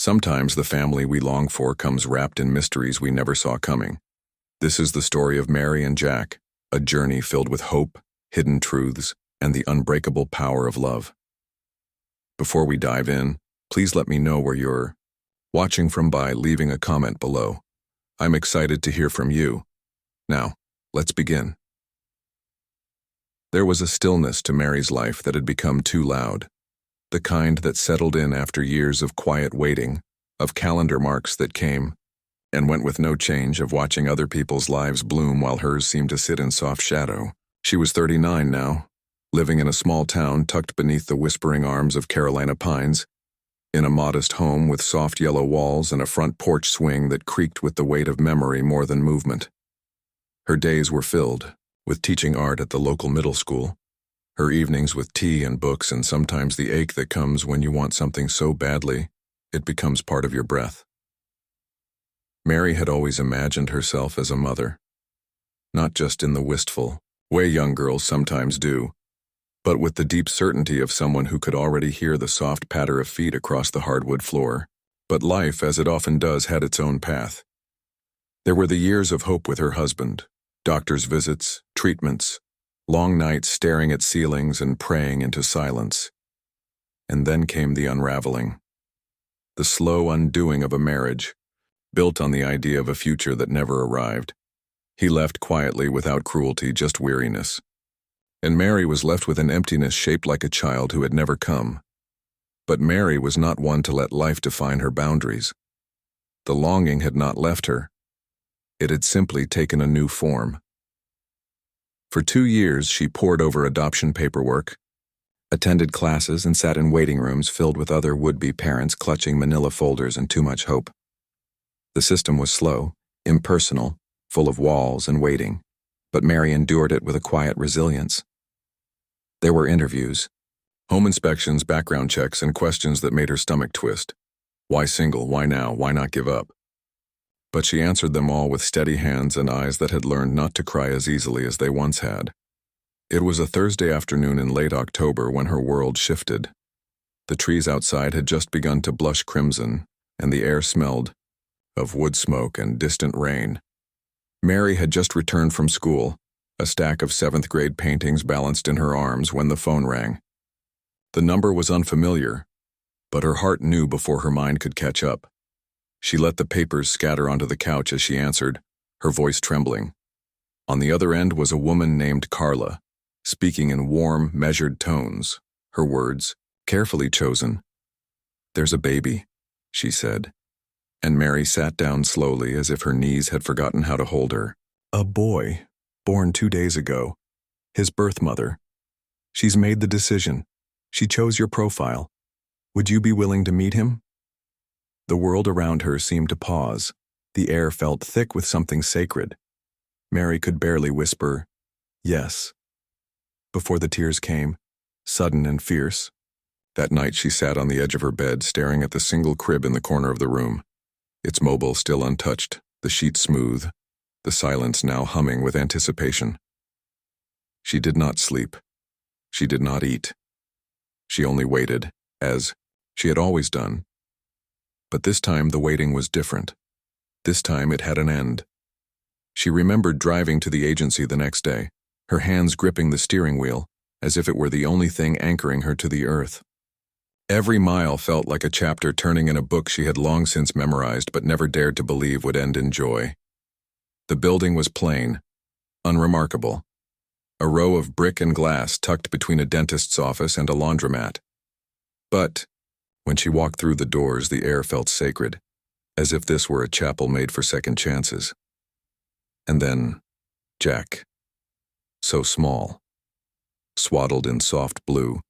Sometimes the family we long for comes wrapped in mysteries we never saw coming. This is the story of Mary and Jack, a journey filled with hope, hidden truths, and the unbreakable power of love. Before we dive in, please let me know where you're watching from by leaving a comment below. I'm excited to hear from you. Now, let's begin. There was a stillness to Mary's life that had become too loud. The kind that settled in after years of quiet waiting, of calendar marks that came and went with no change, of watching other people's lives bloom while hers seemed to sit in soft shadow. She was 39 now, living in a small town tucked beneath the whispering arms of Carolina pines, in a modest home with soft yellow walls and a front porch swing that creaked with the weight of memory more than movement. Her days were filled with teaching art at the local middle school, her evenings with tea and books, and sometimes the ache that comes when you want something so badly it becomes part of your breath. Mary had always imagined herself as a mother, not just in the wistful way young girls sometimes do, but with the deep certainty of someone who could already hear the soft patter of feet across the hardwood floor. But life, as it often does, had its own path. There were the years of hope with her husband, doctor's visits, treatments, long nights staring at ceilings and praying into silence. And then came the unraveling. The slow undoing of a marriage, built on the idea of a future that never arrived. He left quietly without cruelty, just weariness. And Mary was left with an emptiness shaped like a child who had never come. But Mary was not one to let life define her boundaries. The longing had not left her. It had simply taken a new form. For 2 years, she pored over adoption paperwork, attended classes, and sat in waiting rooms filled with other would-be parents clutching manila folders and too much hope. The system was slow, impersonal, full of walls and waiting, but Mary endured it with a quiet resilience. There were interviews, home inspections, background checks, and questions that made her stomach twist. Why single? Why now? Why not give up? But she answered them all with steady hands and eyes that had learned not to cry as easily as they once had. It was a Thursday afternoon in late October when her world shifted. The trees outside had just begun to blush crimson, and the air smelled of wood smoke and distant rain. Mary had just returned from school, a stack of 7th-grade paintings balanced in her arms, when the phone rang. The number was unfamiliar, but her heart knew before her mind could catch up. She let the papers scatter onto the couch as she answered, her voice trembling. On the other end was a woman named Carla, speaking in warm, measured tones, her words carefully chosen. "There's a baby," she said, and Mary sat down slowly as if her knees had forgotten how to hold her. "A boy, born 2 days ago. His birth mother. She's made the decision. She chose your profile. Would you be willing to meet him?" The world around her seemed to pause. The air felt thick with something sacred. Mary could barely whisper, "Yes," before the tears came, sudden and fierce. That night she sat on the edge of her bed, staring at the single crib in the corner of the room, its mobile still untouched, the sheets smooth, the silence now humming with anticipation. She did not sleep. She did not eat. She only waited, as she had always done. But this time the waiting was different. This time it had an end. She remembered driving to the agency the next day, her hands gripping the steering wheel, as if it were the only thing anchoring her to the earth. Every mile felt like a chapter turning in a book she had long since memorized but never dared to believe would end in joy. The building was plain, unremarkable. A row of brick and glass tucked between a dentist's office and a laundromat. But when she walked through the doors, the air felt sacred, as if this were a chapel made for second chances. And then, Jack. So small, swaddled in soft blue,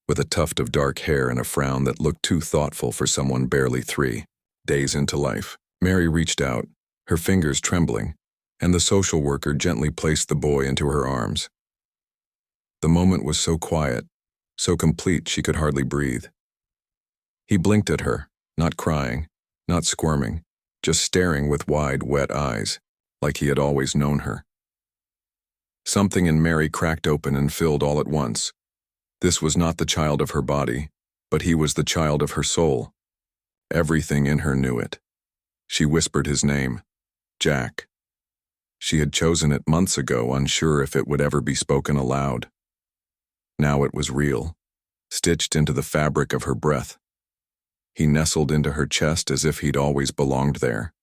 with a tuft of dark hair and a frown that looked too thoughtful for someone barely 3 days into life. Mary reached out, her fingers trembling, and the social worker gently placed the boy into her arms. The moment was so quiet, so complete she could hardly breathe. He blinked at her, not crying, not squirming, just staring with wide, wet eyes, like he had always known her. Something in Mary cracked open and filled all at once. This was not the child of her body, but he was the child of her soul. Everything in her knew it. She whispered his name, Jack. She had chosen it months ago, unsure if it would ever be spoken aloud. Now it was real, stitched into the fabric of her breath. He nestled into her chest as if he'd always belonged there.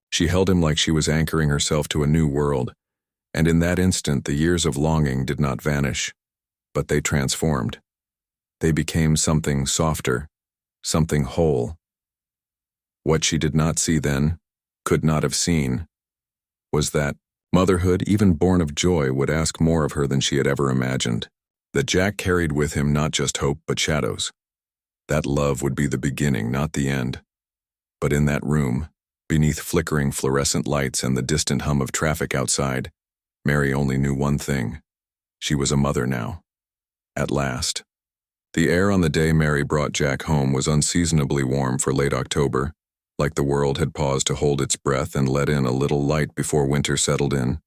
She held him like she was anchoring herself to a new world, and in that instant the years of longing did not vanish, but they transformed. They became something softer, something whole. What she did not see then, could not have seen, was that motherhood, even born of joy, would ask more of her than she had ever imagined. That Jack carried with him not just hope but shadows. That love would be the beginning, not the end. But in that room, beneath flickering fluorescent lights and the distant hum of traffic outside, Mary only knew one thing. She was a mother now. At last. The air on the day Mary brought Jack home was unseasonably warm for late October, like the world had paused to hold its breath and let in a little light before winter settled in.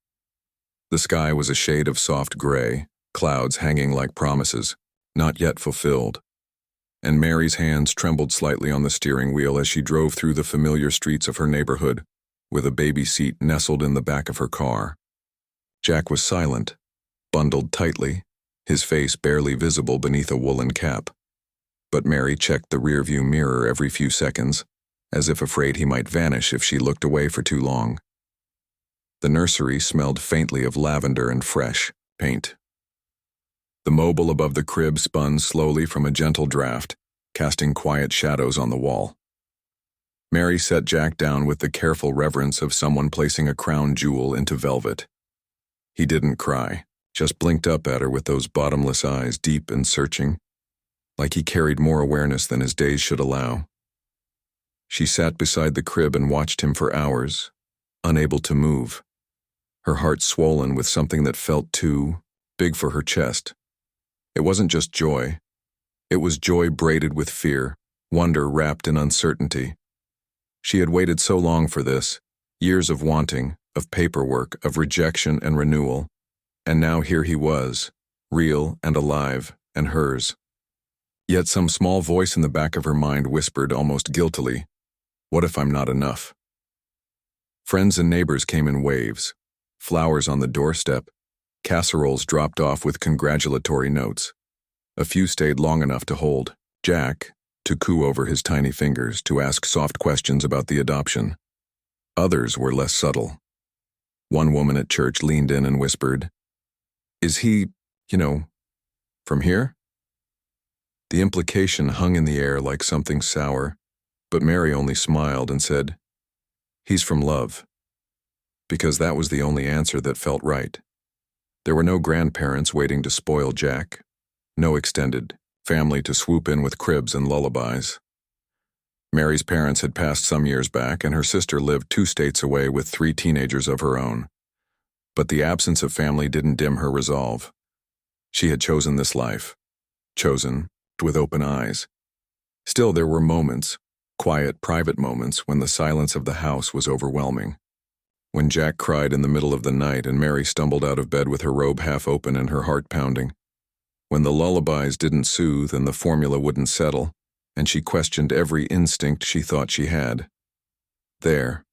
The sky was a shade of soft gray, clouds hanging like promises, not yet fulfilled. And Mary's hands trembled slightly on the steering wheel as she drove through the familiar streets of her neighborhood, with a baby seat nestled in the back of her car. Jack was silent, bundled tightly, his face barely visible beneath a woolen cap. But Mary checked the rearview mirror every few seconds, as if afraid he might vanish if she looked away for too long. The nursery smelled faintly of lavender and fresh paint. The mobile above the crib spun slowly from a gentle draft, casting quiet shadows on the wall. Mary set Jack down with the careful reverence of someone placing a crown jewel into velvet. He didn't cry, just blinked up at her with those bottomless eyes, deep and searching, like he carried more awareness than his days should allow. She sat beside the crib and watched him for hours, unable to move, her heart swollen with something that felt too big for her chest. It wasn't just joy. It was joy braided with fear, wonder wrapped in uncertainty. She had waited so long for this, years of wanting, of paperwork, of rejection and renewal, and now here he was, real and alive, and hers. Yet some small voice in the back of her mind whispered almost guiltily, "What if I'm not enough?" Friends and neighbors came in waves, flowers on the doorstep, casseroles dropped off with congratulatory notes. A few stayed long enough to hold Jack, to coo over his tiny fingers, to ask soft questions about the adoption. Others were less subtle. One woman at church leaned in and whispered, "Is he, from here?" The implication hung in the air like something sour, but Mary only smiled and said, "He's from love," because that was the only answer that felt right. There were no grandparents waiting to spoil Jack, no extended family to swoop in with cribs and lullabies. Mary's parents had passed some years back, and her sister lived 2 states away with 3 teenagers of her own. But the absence of family didn't dim her resolve. She had chosen this life, chosen with open eyes. Still, there were moments, quiet, private moments, when the silence of the house was overwhelming. When Jack cried in the middle of the night and Mary stumbled out of bed with her robe half open and her heart pounding. When the lullabies didn't soothe and the formula wouldn't settle, and she questioned every instinct she thought she had. There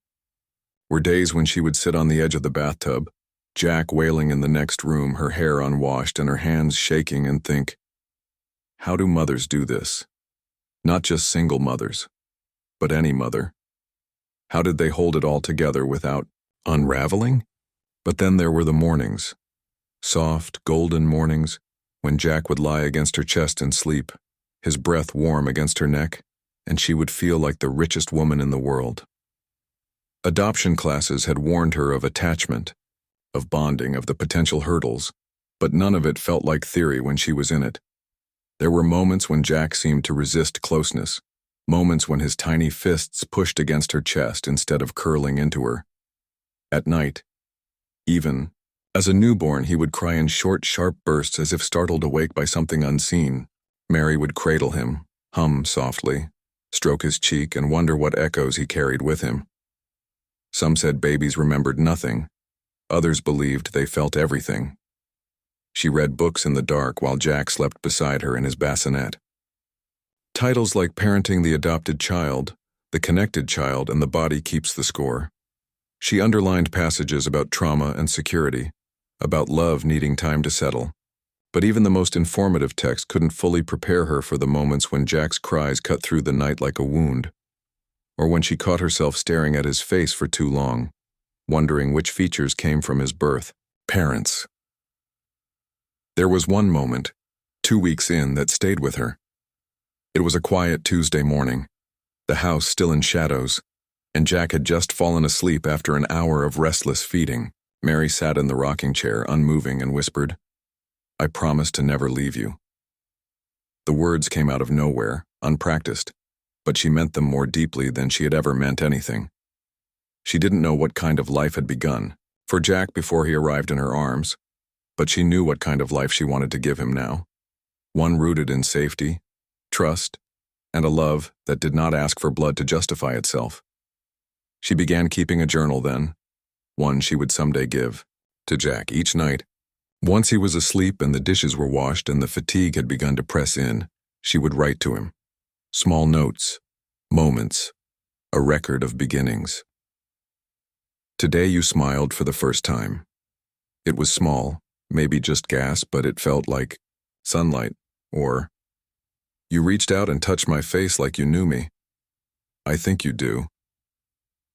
were days when she would sit on the edge of the bathtub, Jack wailing in the next room, her hair unwashed and her hands shaking, and think, how do mothers do this? Not just single mothers, but any mother. How did they hold it all together without unraveling? But then there were the mornings, soft, golden mornings, when Jack would lie against her chest and sleep, his breath warm against her neck, and she would feel like the richest woman in the world. Adoption classes had warned her of attachment, of bonding, of the potential hurdles, but none of it felt like theory when she was in it. There were moments when Jack seemed to resist closeness, moments when his tiny fists pushed against her chest instead of curling into her. At night, even as a newborn, he would cry in short, sharp bursts as if startled awake by something unseen. Mary would cradle him, hum softly, stroke his cheek, and wonder what echoes he carried with him. Some said babies remembered nothing. Others believed they felt everything. She read books in the dark while Jack slept beside her in his bassinet. Titles like Parenting the Adopted Child, The Connected Child, and The Body Keeps the Score. She underlined passages about trauma and security, about love needing time to settle. But even the most informative text couldn't fully prepare her for the moments when Jack's cries cut through the night like a wound, or when she caught herself staring at his face for too long, wondering which features came from his birth. Parents. There was one moment, 2 weeks in, that stayed with her. It was a quiet Tuesday morning, the house still in shadows, and Jack had just fallen asleep after an hour of restless feeding. Mary sat in the rocking chair, unmoving, and whispered, "I promise to never leave you." The words came out of nowhere, unpracticed, but she meant them more deeply than she had ever meant anything. She didn't know what kind of life had begun for Jack before he arrived in her arms, but she knew what kind of life she wanted to give him now. One rooted in safety, trust, and a love that did not ask for blood to justify itself. She began keeping a journal then, one she would someday give to Jack each night. Once he was asleep and the dishes were washed and the fatigue had begun to press in, she would write to him. Small notes, moments, a record of beginnings. Today you smiled for the first time. It was small, maybe just gas, but it felt like sunlight, or you reached out and touched my face like you knew me. I think you do.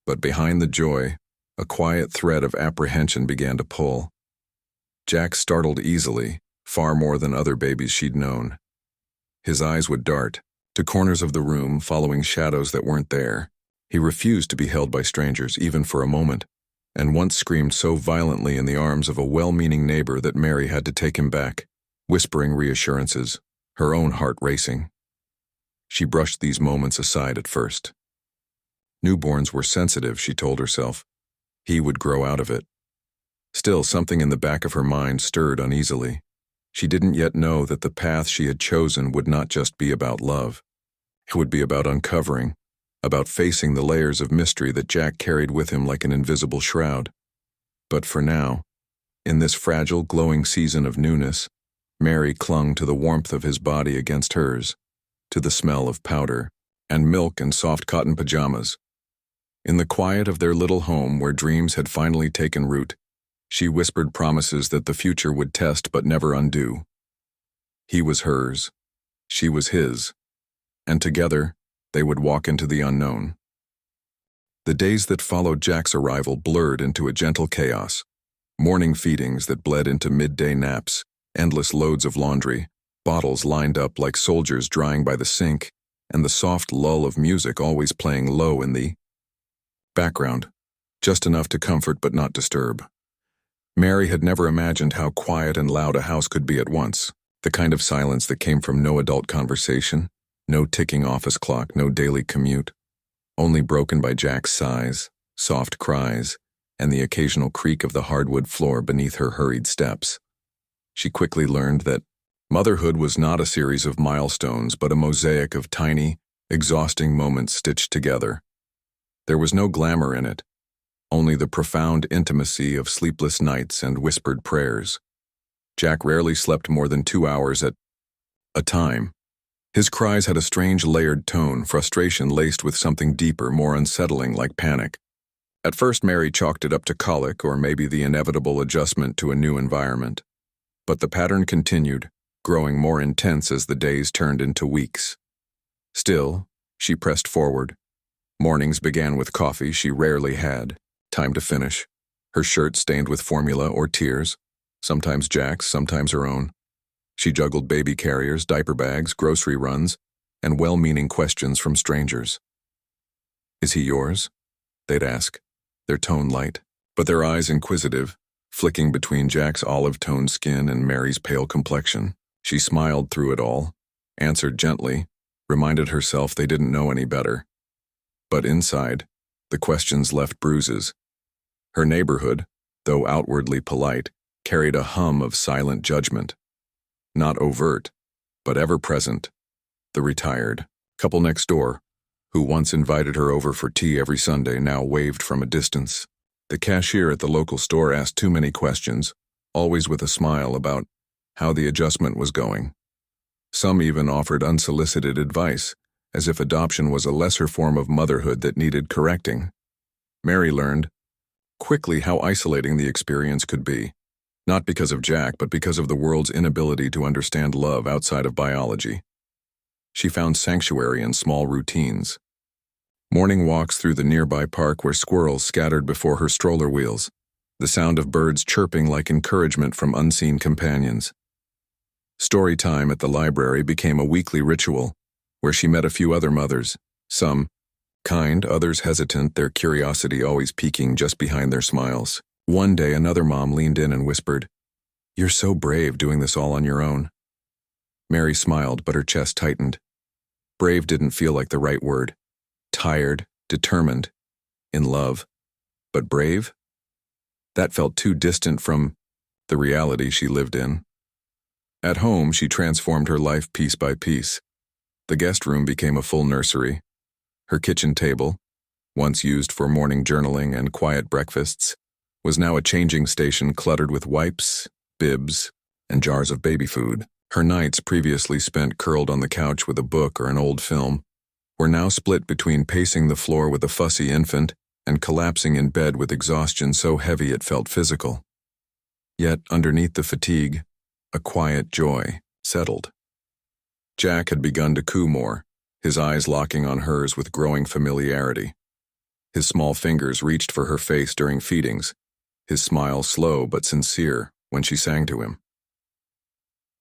But behind the joy, a quiet thread of apprehension began to pull. Jack startled easily, far more than other babies she'd known. His eyes would dart to corners of the room, following shadows that weren't there. He refused to be held by strangers, even for a moment, and once screamed so violently in the arms of a well-meaning neighbor that Mary had to take him back, whispering reassurances, her own heart racing. She brushed these moments aside at first. Newborns were sensitive, she told herself. He would grow out of it. Still, something in the back of her mind stirred uneasily. She didn't yet know that the path she had chosen would not just be about love. It would be about uncovering, about facing the layers of mystery that Jack carried with him like an invisible shroud. But for now, in this fragile, glowing season of newness, Mary clung to the warmth of his body against hers, to the smell of powder and milk and soft cotton pajamas. In the quiet of their little home where dreams had finally taken root, she whispered promises that the future would test but never undo. He was hers, she was his, and together they would walk into the unknown. The days that followed Jack's arrival blurred into a gentle chaos. Morning feedings that bled into midday naps, endless loads of laundry, bottles lined up like soldiers drying by the sink, and the soft lull of music always playing low in the background, just enough to comfort but not disturb. Mary had never imagined how quiet and loud a house could be at once, the kind of silence that came from no adult conversation, no ticking office clock, no daily commute, only broken by Jack's sighs, soft cries, and the occasional creak of the hardwood floor beneath her hurried steps. She quickly learned that motherhood was not a series of milestones but a mosaic of tiny, exhausting moments stitched together. There was no glamour in it, only the profound intimacy of sleepless nights and whispered prayers. Jack rarely slept more than 2 hours at a time. His cries had a strange layered tone, frustration laced with something deeper, more unsettling, like panic. At first, Mary chalked it up to colic or maybe the inevitable adjustment to a new environment. But the pattern continued, growing more intense as the days turned into weeks. Still, she pressed forward. Mornings began with coffee she rarely had, time to finish, her shirt stained with formula or tears, sometimes Jack's, sometimes her own. She juggled baby carriers, diaper bags, grocery runs, and well-meaning questions from strangers. "Is he yours?" they'd ask, their tone light, but their eyes inquisitive, flicking between Jack's olive-toned skin and Mary's pale complexion. She smiled through it all, answered gently, reminded herself they didn't know any better. But inside, the questions left bruises. Her neighborhood, though outwardly polite, carried a hum of silent judgment. Not overt, but ever-present. The retired couple next door, who once invited her over for tea every Sunday, now waved from a distance. The cashier at the local store asked too many questions, always with a smile about how the adjustment was going. Some even offered unsolicited advice, as if adoption was a lesser form of motherhood that needed correcting. Mary learned quickly how isolating the experience could be, not because of Jack, but because of the world's inability to understand love outside of biology. She found sanctuary in small routines. Morning walks through the nearby park where squirrels scattered before her stroller wheels, the sound of birds chirping like encouragement from unseen companions. Story time at the library became a weekly ritual, where she met a few other mothers, some kind, others hesitant, their curiosity always peeking just behind their smiles. One day, another mom leaned in and whispered, "You're so brave doing this all on your own." Mary smiled, but her chest tightened. Brave didn't feel like the right word. Tired, determined, in love. But brave? That felt too distant from the reality she lived in. At home, she transformed her life piece by piece. The guest room became a full nursery. Her kitchen table, once used for morning journaling and quiet breakfasts, was now a changing station cluttered with wipes, bibs, and jars of baby food. Her nights, previously spent curled on the couch with a book or an old film, were now split between pacing the floor with a fussy infant and collapsing in bed with exhaustion so heavy it felt physical. Yet, underneath the fatigue, a quiet joy settled. Jack had begun to coo more, his eyes locking on hers with growing familiarity. His small fingers reached for her face during feedings, his smile slow but sincere when she sang to him.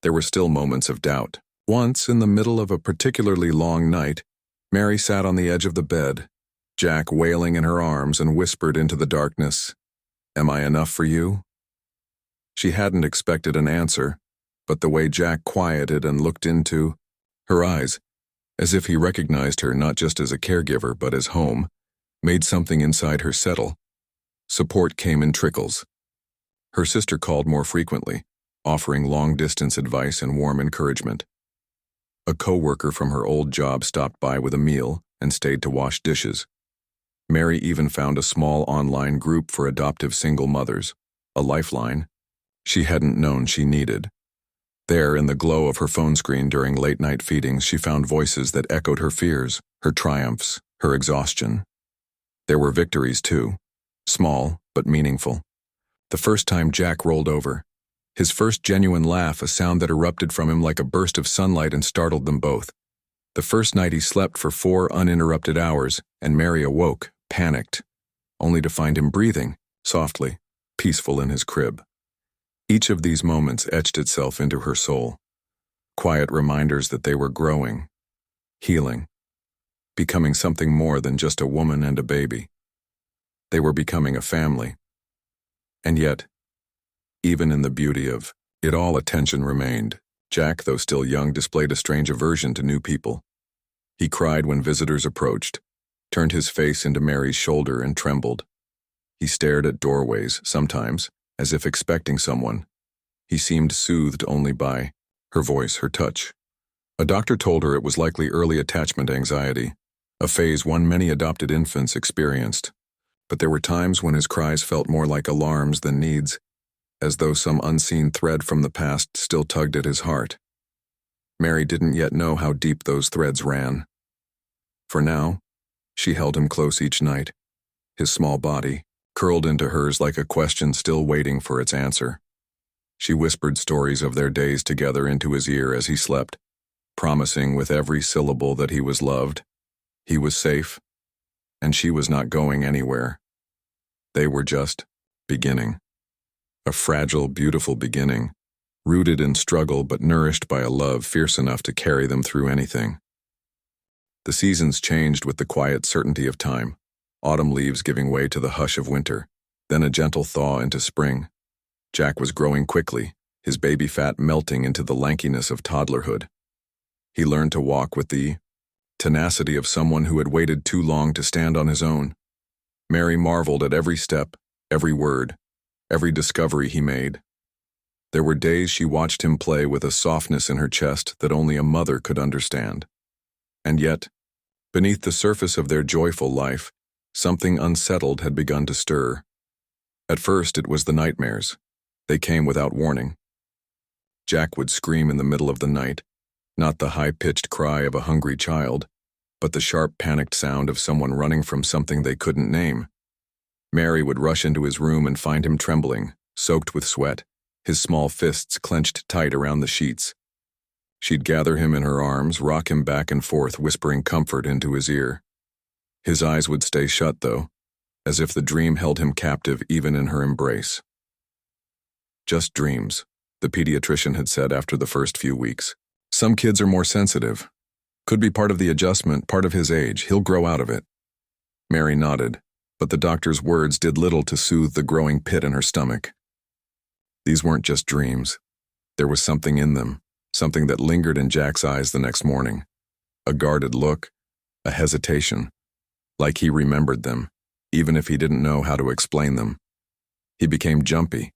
There were still moments of doubt. Once, in the middle of a particularly long night, Mary sat on the edge of the bed, Jack wailing in her arms, and whispered into the darkness, "Am I enough for you?" She hadn't expected an answer, but the way Jack quieted and looked into her eyes, as if he recognized her not just as a caregiver but as home, made something inside her settle. Support came in trickles. Her sister called more frequently, offering long-distance advice and warm encouragement. A co-worker from her old job stopped by with a meal and stayed to wash dishes. Mary even found a small online group for adoptive single mothers, a lifeline she hadn't known she needed. There, in the glow of her phone screen during late-night feedings, she found voices that echoed her fears, her triumphs, her exhaustion. There were victories, too, small but meaningful. The first time Jack rolled over, his first genuine laugh, a sound that erupted from him like a burst of sunlight and startled them both. The first night he slept for 4 uninterrupted hours, and Mary awoke, panicked, only to find him breathing, softly, peaceful in his crib. Each of these moments etched itself into her soul, quiet reminders that they were growing, healing, becoming something more than just a woman and a baby. They were becoming a family. And yet, even in the beauty of it all, attention remained. Jack, though still young, displayed a strange aversion to new people. He cried when visitors approached, turned his face into Mary's shoulder and trembled. He stared at doorways, sometimes, as if expecting someone. He seemed soothed only by her voice, her touch. A doctor told her it was likely early attachment anxiety, a phase one many adopted infants experienced. But there were times when his cries felt more like alarms than needs, as though some unseen thread from the past still tugged at his heart. Mary didn't yet know how deep those threads ran. For now, she held him close each night, his small body curled into hers like a question still waiting for its answer. She whispered stories of their days together into his ear as he slept, promising with every syllable that he was loved, he was safe, and she was not going anywhere. They were just beginning. A fragile, beautiful beginning, rooted in struggle but nourished by a love fierce enough to carry them through anything. The seasons changed with the quiet certainty of time, autumn leaves giving way to the hush of winter, then a gentle thaw into spring. Jack was growing quickly, his baby fat melting into the lankiness of toddlerhood. He learned to walk with the tenacity of someone who had waited too long to stand on his own. Mary marveled at every step, every word, every discovery he made. There were days she watched him play with a softness in her chest that only a mother could understand. And yet, beneath the surface of their joyful life, something unsettled had begun to stir. At first, it was the nightmares. They came without warning. Jack would scream in the middle of the night, Not the high-pitched cry of a hungry child, but the sharp, panicked sound of someone running from something they couldn't name. Mary would rush into his room and find him trembling, soaked with sweat, his small fists clenched tight around the sheets. She'd gather him in her arms, rock him back and forth, whispering comfort into his ear. His eyes would stay shut, though, as if the dream held him captive even in her embrace. Just dreams, the pediatrician had said after the first few weeks. Some kids are more sensitive. Could be part of the adjustment, part of his age. He'll grow out of it. Mary nodded, but the doctor's words did little to soothe the growing pit in her stomach. These weren't just dreams. There was something in them, something that lingered in Jack's eyes the next morning. A guarded look, a hesitation, like he remembered them, even if he didn't know how to explain them. He became jumpy,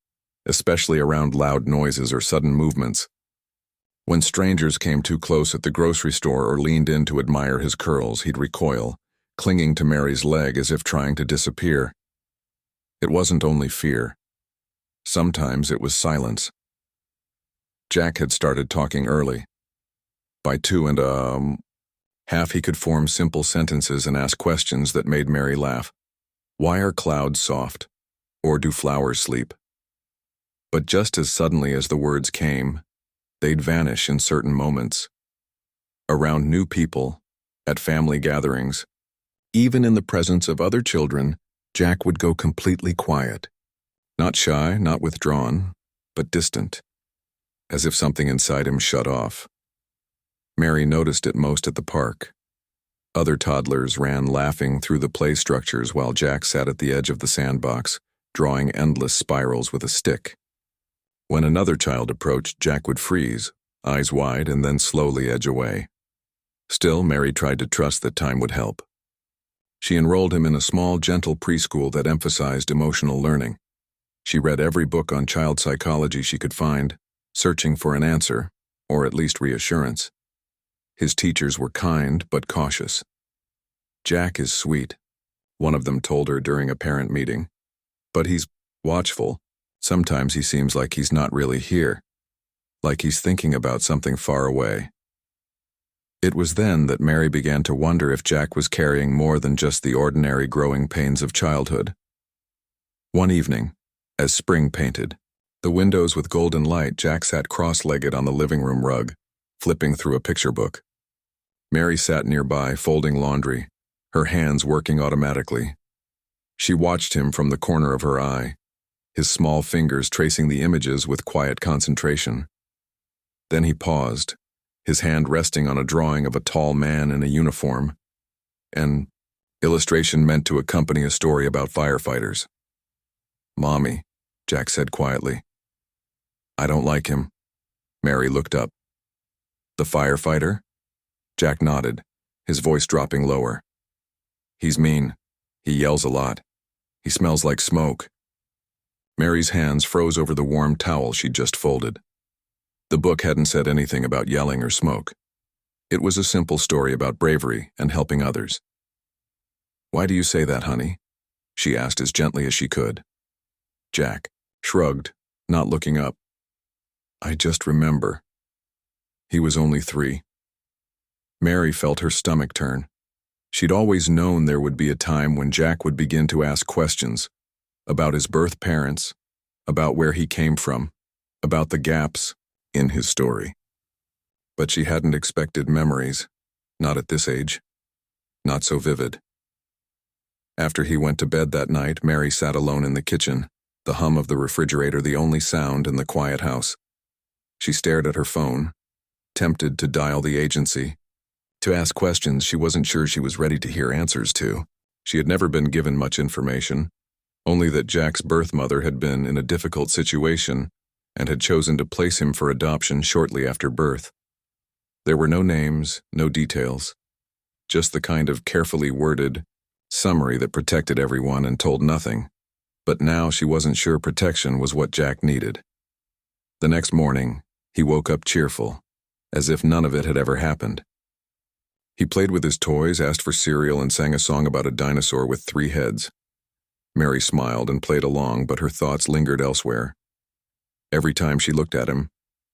especially around loud noises or sudden movements. When strangers came too close at the grocery store or leaned in to admire his curls, he'd recoil, clinging to Mary's leg as if trying to disappear. It wasn't only fear. Sometimes it was silence. Jack had started talking early. By 2 and half he could form simple sentences and ask questions that made Mary laugh. Why are clouds soft? Or do flowers sleep? But just as suddenly as the words came, they'd vanish in certain moments. Around new people, at family gatherings, even in the presence of other children, Jack would go completely quiet. Not shy, not withdrawn, but distant, as if something inside him shut off. Mary noticed it most at the park. Other toddlers ran laughing through the play structures while Jack sat at the edge of the sandbox, drawing endless spirals with a stick. When another child approached, Jack would freeze, eyes wide, and then slowly edge away. Still, Mary tried to trust that time would help. She enrolled him in a small, gentle preschool that emphasized emotional learning. She read every book on child psychology she could find, searching for an answer, or at least reassurance. His teachers were kind but cautious. "Jack is sweet," one of them told her during a parent meeting, "but he's watchful. Sometimes he seems like he's not really here, like he's thinking about something far away." It was then that Mary began to wonder if Jack was carrying more than just the ordinary growing pains of childhood. One evening, as spring painted, the windows with golden light, Jack sat cross-legged on the living room rug, flipping through a picture book. Mary sat nearby, folding laundry, her hands working automatically. She watched him from the corner of her eye, his small fingers tracing the images with quiet concentration. Then he paused, his hand resting on a drawing of a tall man in a uniform, an illustration meant to accompany a story about firefighters. "Mommy," Jack said quietly. "I don't like him." Mary looked up. "The firefighter?" Jack nodded, his voice dropping lower. "He's mean. He yells a lot. He smells like smoke." Mary's hands froze over the warm towel she'd just folded. The book hadn't said anything about yelling or smoke. It was a simple story about bravery and helping others. "Why do you say that, honey?" she asked as gently as she could. Jack shrugged, not looking up. "I just remember. He was only 3. Mary felt her stomach turn. She'd always known there would be a time when Jack would begin to ask questions about his birth parents, about where he came from, about the gaps in his story. But she hadn't expected memories, not at this age, not so vivid. After he went to bed that night, Mary sat alone in the kitchen, the hum of the refrigerator the only sound in the quiet house. She stared at her phone, tempted to dial the agency, to ask questions she wasn't sure she was ready to hear answers to. She had never been given much information, only that Jack's birth mother had been in a difficult situation and had chosen to place him for adoption shortly after birth. There were no names, no details, just the kind of carefully worded summary that protected everyone and told nothing. But now she wasn't sure protection was what Jack needed. The next morning, he woke up cheerful, as if none of it had ever happened. He played with his toys, asked for cereal, and sang a song about a dinosaur with 3 heads. Mary smiled and played along, but her thoughts lingered elsewhere. Every time she looked at him,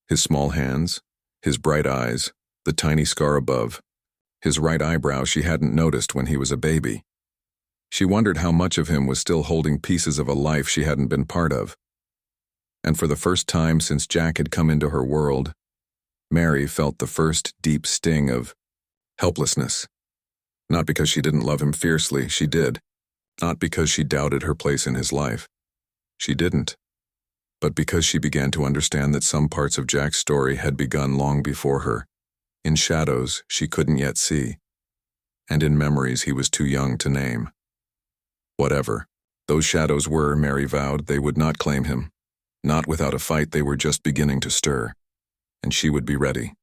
his small hands, his bright eyes, the tiny scar above. His right eyebrow she hadn't noticed when he was a baby. She wondered how much of him was still holding pieces of a life she hadn't been part of. And for the first time since Jack had come into her world, Mary felt the first deep sting of helplessness. Not because she didn't love him fiercely, she did. Not because she doubted her place in his life. She didn't. But because she began to understand that some parts of Jack's story had begun long before her, in shadows she couldn't yet see, and in memories he was too young to name. Whatever those shadows were, Mary vowed they would not claim him. Not without a fight. They were just beginning to stir, and she would be ready.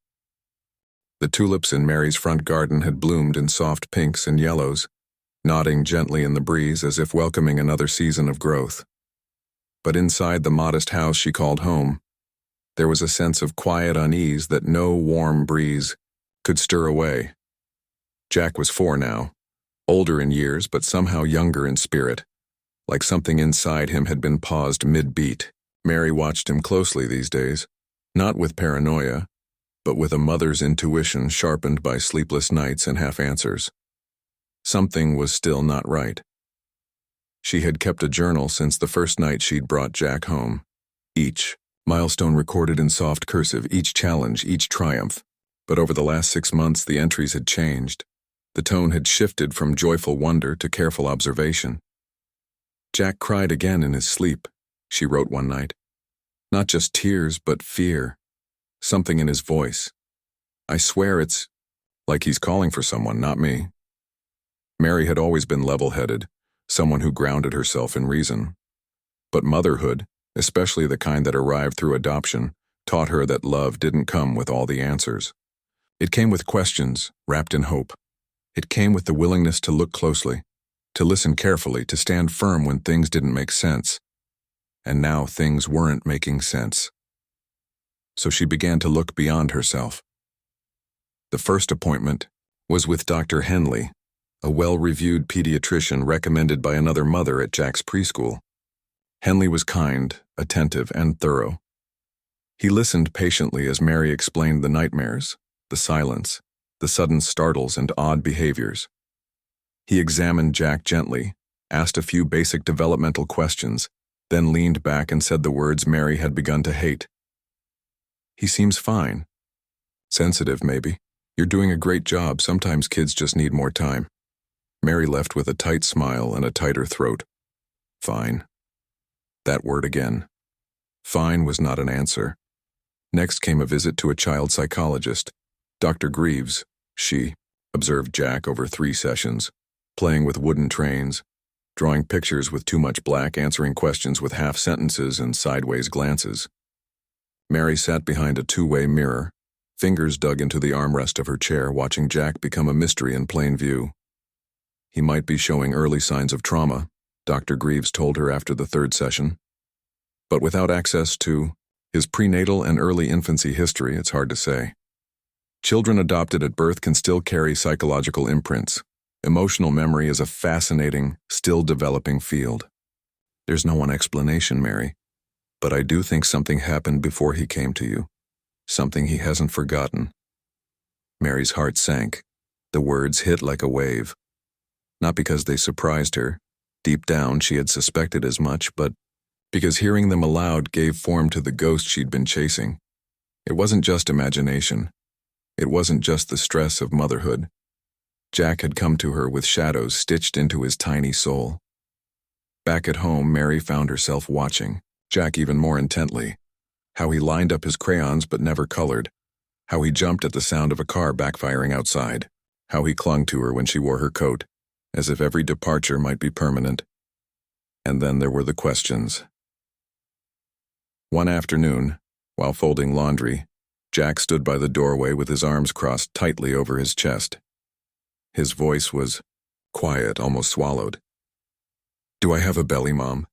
The tulips in Mary's front garden had bloomed in soft pinks and yellows, nodding gently in the breeze as if welcoming another season of growth. But inside the modest house she called home, there was a sense of quiet unease that no warm breeze could stir away. Jack was 4 now, older in years but somehow younger in spirit, like something inside him had been paused mid-beat. Mary watched him closely these days, not with paranoia, but with a mother's intuition sharpened by sleepless nights and half-answers. Something was still not right. She had kept a journal since the first night she'd brought Jack home. Each milestone recorded in soft cursive, each challenge, each triumph. But over the last 6 months the entries had changed. The tone had shifted from joyful wonder to careful observation. Jack cried again in his sleep, she wrote one night. Not just tears, but fear. Something in his voice. I swear it's like he's calling for someone, not me. Mary had always been level-headed, someone who grounded herself in reason. But motherhood, especially the kind that arrived through adoption, taught her that love didn't come with all the answers. It came with questions, wrapped in hope. It came with the willingness to look closely, to listen carefully, to stand firm when things didn't make sense. And now things weren't making sense. So she began to look beyond herself. The first appointment was with Dr. Henley, a well-reviewed pediatrician recommended by another mother at Jack's preschool. Henley was kind, attentive, and thorough. He listened patiently as Mary explained the nightmares, the silence, the sudden startles and odd behaviors. He examined Jack gently, asked a few basic developmental questions, then leaned back and said the words Mary had begun to hate. He seems fine. Sensitive, maybe. You're doing a great job. Sometimes kids just need more time. Mary left with a tight smile and a tighter throat. Fine. That word again. Fine was not an answer. Next came a visit to a child psychologist. Dr. Greaves, she observed Jack over 3 sessions, playing with wooden trains, drawing pictures with too much black, answering questions with half sentences and sideways glances. Mary sat behind a 2-way mirror, fingers dug into the armrest of her chair, watching Jack become a mystery in plain view. He might be showing early signs of trauma, Dr. Greaves told her after the 3rd session. But without access to his prenatal and early infancy history, it's hard to say. Children adopted at birth can still carry psychological imprints. Emotional memory is a fascinating, still developing field. There's no one explanation, Mary, but I do think something happened before he came to you. Something he hasn't forgotten. Mary's heart sank. The words hit like a wave. Not because they surprised her. Deep down she had suspected as much, but because hearing them aloud gave form to the ghost she'd been chasing. It wasn't just imagination. It wasn't just the stress of motherhood. Jack had come to her with shadows stitched into his tiny soul. Back at home, Mary found herself watching Jack even more intently. How he lined up his crayons but never colored. How he jumped at the sound of a car backfiring outside. How he clung to her when she wore her coat, as if every departure might be permanent. And then there were the questions. One afternoon, while folding laundry, Jack stood by the doorway with his arms crossed tightly over his chest. His voice was quiet, almost swallowed. "Do I have a belly, Mom?"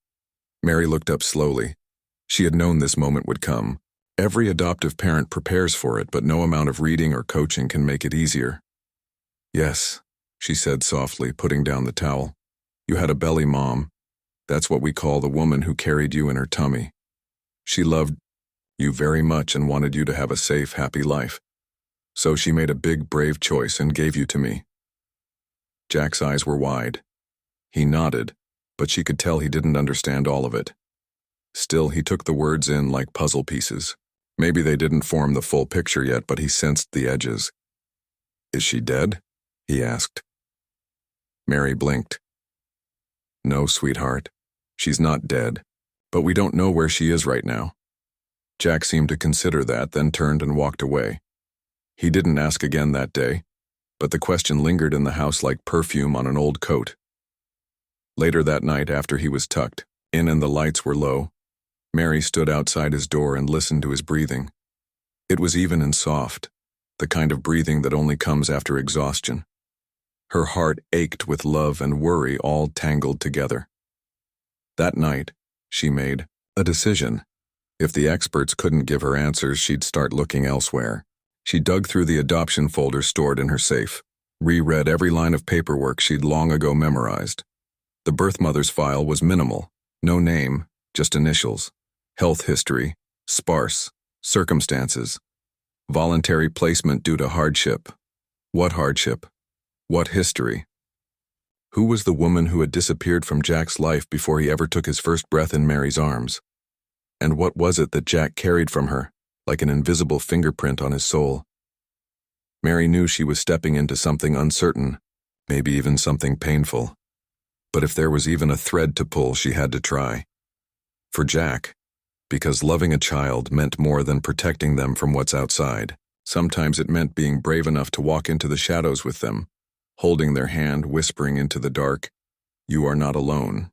Mary looked up slowly. She had known this moment would come. Every adoptive parent prepares for it, but no amount of reading or coaching can make it easier. "Yes," she said softly, putting down the towel. "You had a belly, Mom. That's what we call the woman who carried you in her tummy. She loved you very much and wanted you to have a safe, happy life. So she made a big, brave choice and gave you to me. Jack's eyes were wide. He nodded, but she could tell he didn't understand all of it. Still, he took the words in like puzzle pieces. Maybe they didn't form the full picture yet, but he sensed the edges. Is she dead? He asked. Mary blinked. No, sweetheart. She's not dead, but we don't know where she is right now. Jack seemed to consider that, then turned and walked away. He didn't ask again that day, but the question lingered in the house like perfume on an old coat. Later that night, after he was tucked in and the lights were low, Mary stood outside his door and listened to his breathing. It was even and soft, the kind of breathing that only comes after exhaustion. Her heart ached with love and worry all tangled together. That night, she made a decision. If the experts couldn't give her answers, she'd start looking elsewhere. She dug through the adoption folder stored in her safe, reread every line of paperwork she'd long ago memorized. The birth mother's file was minimal, no name, just initials, health history, sparse, circumstances, voluntary placement due to hardship. What hardship? What history? Who was the woman who had disappeared from Jack's life before he ever took his first breath in Mary's arms? And what was it that Jack carried from her, like an invisible fingerprint on his soul? Mary knew she was stepping into something uncertain, maybe even something painful. But if there was even a thread to pull, she had to try. For Jack, because loving a child meant more than protecting them from what's outside. Sometimes it meant being brave enough to walk into the shadows with them, holding their hand, whispering into the dark, "You are not alone."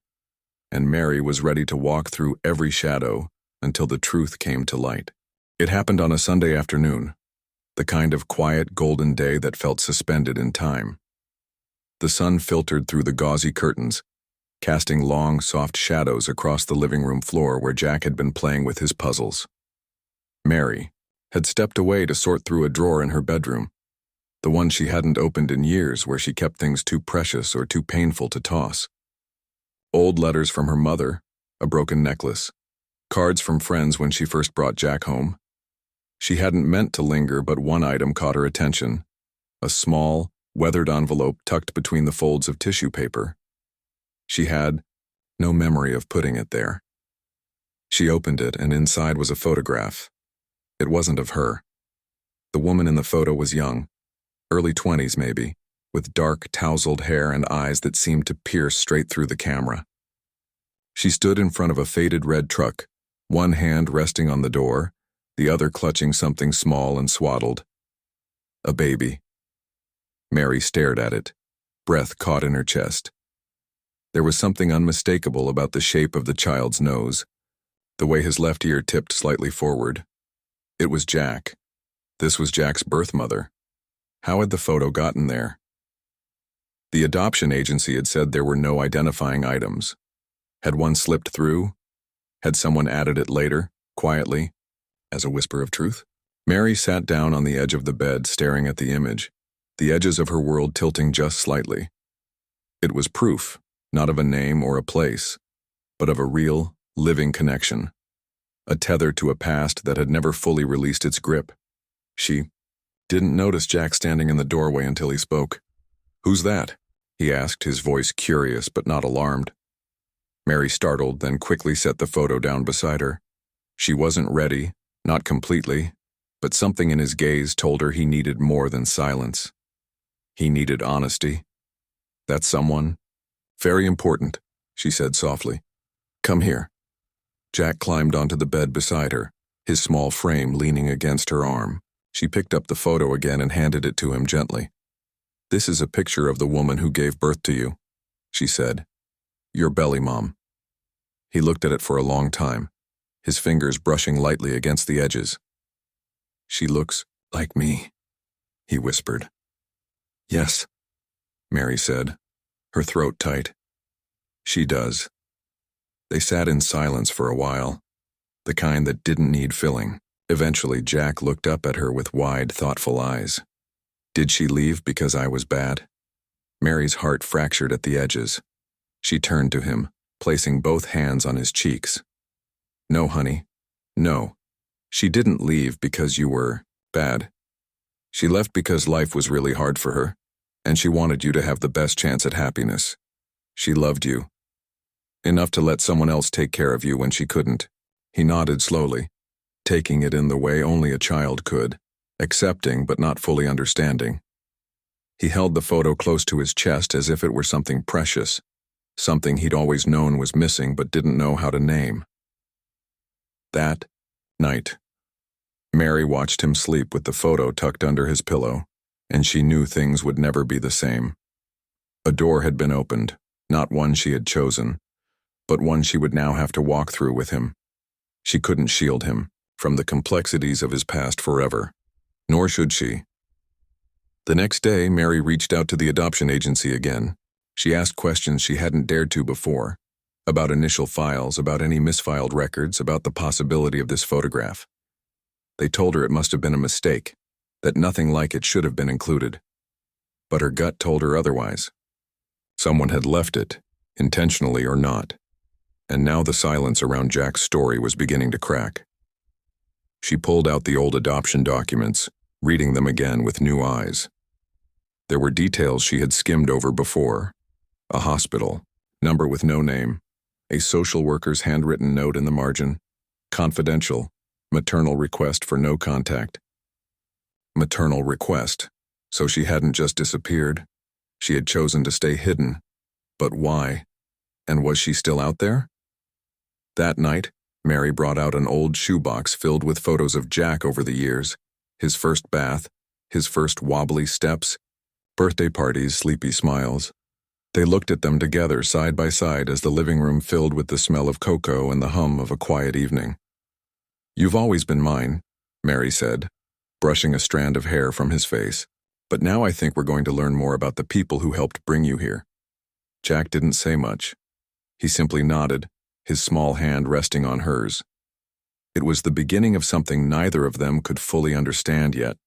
And Mary was ready to walk through every shadow until the truth came to light. It happened on a Sunday afternoon, the kind of quiet, golden day that felt suspended in time. The sun filtered through the gauzy curtains, casting long, soft shadows across the living room floor where Jack had been playing with his puzzles. Mary had stepped away to sort through a drawer in her bedroom, the one she hadn't opened in years, where she kept things too precious or too painful to toss. Old letters from her mother, a broken necklace, cards from friends when she first brought Jack home. She hadn't meant to linger, but one item caught her attention, a small, weathered envelope tucked between the folds of tissue paper. She had no memory of putting it there. She opened it, and inside was a photograph. It wasn't of her. The woman in the photo was young, early 20s maybe, with dark, tousled hair and eyes that seemed to pierce straight through the camera. She stood in front of a faded red truck, one hand resting on the door, the other clutching something small and swaddled. A baby. Mary stared at it, breath caught in her chest. There was something unmistakable about the shape of the child's nose, the way his left ear tipped slightly forward. It was Jack. This was Jack's birth mother. How had the photo gotten there? The adoption agency had said there were no identifying items. Had one slipped through? Had someone added it later, quietly, as a whisper of truth? Mary sat down on the edge of the bed, staring at the image, the edges of her world tilting just slightly. It was proof, not of a name or a place, but of a real, living connection, a tether to a past that had never fully released its grip. She didn't notice Jack standing in the doorway until he spoke. "Who's that?" he asked, his voice curious but not alarmed. Mary startled, then quickly set the photo down beside her. She wasn't ready, not completely, but something in his gaze told her he needed more than silence. He needed honesty. That someone? "Very important," she said softly. "Come here." Jack climbed onto the bed beside her, his small frame leaning against her arm. She picked up the photo again and handed it to him gently. "This is a picture of the woman who gave birth to you," she said. "Your belly mom." He looked at it for a long time, his fingers brushing lightly against the edges. "She looks like me," he whispered. "Yes," Mary said, her throat tight. "She does." They sat in silence for a while, the kind that didn't need filling. Eventually, Jack looked up at her with wide, thoughtful eyes. "Did she leave because I was bad?" Mary's heart fractured at the edges. She turned to him, placing both hands on his cheeks. "No, honey. No. She didn't leave because you were bad. She left because life was really hard for her, and she wanted you to have the best chance at happiness. She loved you. Enough to let someone else take care of you when she couldn't. He nodded slowly, taking it in the way only a child could, accepting but not fully understanding. He held the photo close to his chest as if it were something precious, something he'd always known was missing but didn't know how to name. That night, Mary watched him sleep with the photo tucked under his pillow, and she knew things would never be the same. A door had been opened, not one she had chosen, but one she would now have to walk through with him. She couldn't shield him from the complexities of his past forever, nor should she. The next day, Mary reached out to the adoption agency again. She asked questions she hadn't dared to before, about initial files, about any misfiled records, about the possibility of this photograph. They told her it must have been a mistake, that nothing like it should have been included. But her gut told her otherwise. Someone had left it, intentionally or not, and now the silence around Jack's story was beginning to crack. She pulled out the old adoption documents, reading them again with new eyes. There were details she had skimmed over before. A hospital, number with no name, a social worker's handwritten note in the margin, confidential, maternal request for no contact. Maternal request, so she hadn't just disappeared. She had chosen to stay hidden. But why? And was she still out there? That night, Mary brought out an old shoebox filled with photos of Jack over the years, his first bath, his first wobbly steps, birthday parties, sleepy smiles. They looked at them together side by side as the living room filled with the smell of cocoa and the hum of a quiet evening. "You've always been mine," Mary said, brushing a strand of hair from his face. "But now I think we're going to learn more about the people who helped bring you here." Jack didn't say much. He simply nodded, his small hand resting on hers. It was the beginning of something neither of them could fully understand yet.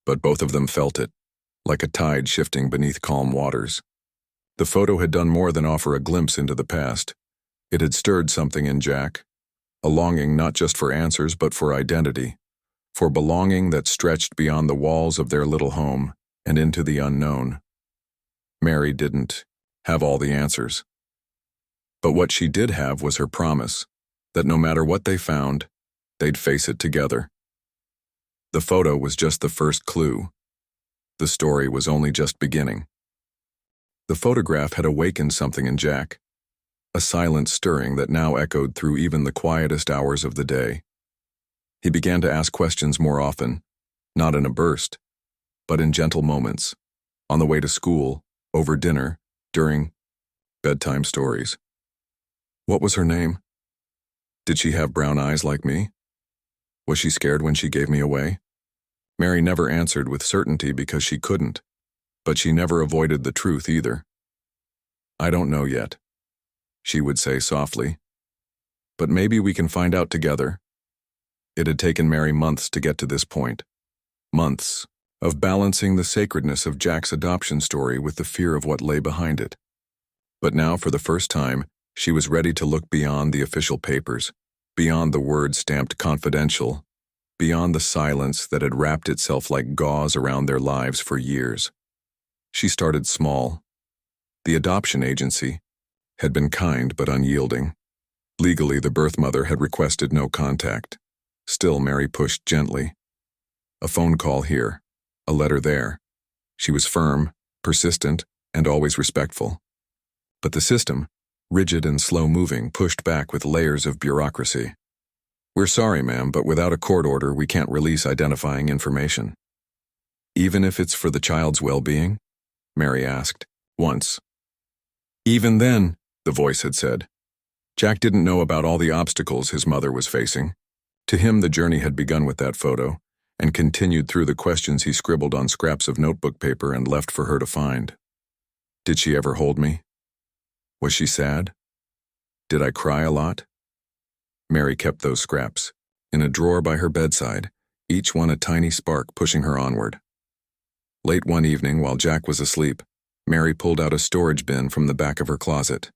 But both of them felt it, like a tide shifting beneath calm waters. The photo had done more than offer a glimpse into the past. It had stirred something in Jack, a longing not just for answers but for identity, for belonging that stretched beyond the walls of their little home and into the unknown. Mary didn't have all the answers. But what she did have was her promise that no matter what they found, they'd face it together. The photo was just the first clue. The story was only just beginning. The photograph had awakened something in Jack, a silent stirring that now echoed through even the quietest hours of the day. He began to ask questions more often, not in a burst, but in gentle moments, on the way to school, over dinner, during bedtime stories. What was her name? Did she have brown eyes like me? Was she scared when she gave me away? Mary never answered with certainty because she couldn't, but she never avoided the truth either. "I don't know yet," she would say softly, "but maybe we can find out together." It had taken Mary months to get to this point. Months of balancing the sacredness of Jack's adoption story with the fear of what lay behind it. But now, for the first time, she was ready to look beyond the official papers, beyond the words stamped confidential, beyond the silence that had wrapped itself like gauze around their lives for years. She started small. The adoption agency had been kind but unyielding. Legally, the birth mother had requested no contact. Still, Mary pushed gently. A phone call here, a letter there. She was firm, persistent, and always respectful. But the system, rigid and slow-moving, pushed back with layers of bureaucracy. "We're sorry, ma'am, but without a court order, we can't release identifying information." "Even if it's for the child's well-being?" Mary asked, once. "Even then," the voice had said. Jack didn't know about all the obstacles his mother was facing. To him, the journey had begun with that photo, and continued through the questions he scribbled on scraps of notebook paper and left for her to find. Did she ever hold me? Was she sad? Did I cry a lot? Mary kept those scraps, in a drawer by her bedside, each one a tiny spark pushing her onward. Late one evening, while Jack was asleep, Mary pulled out a storage bin from the back of her closet.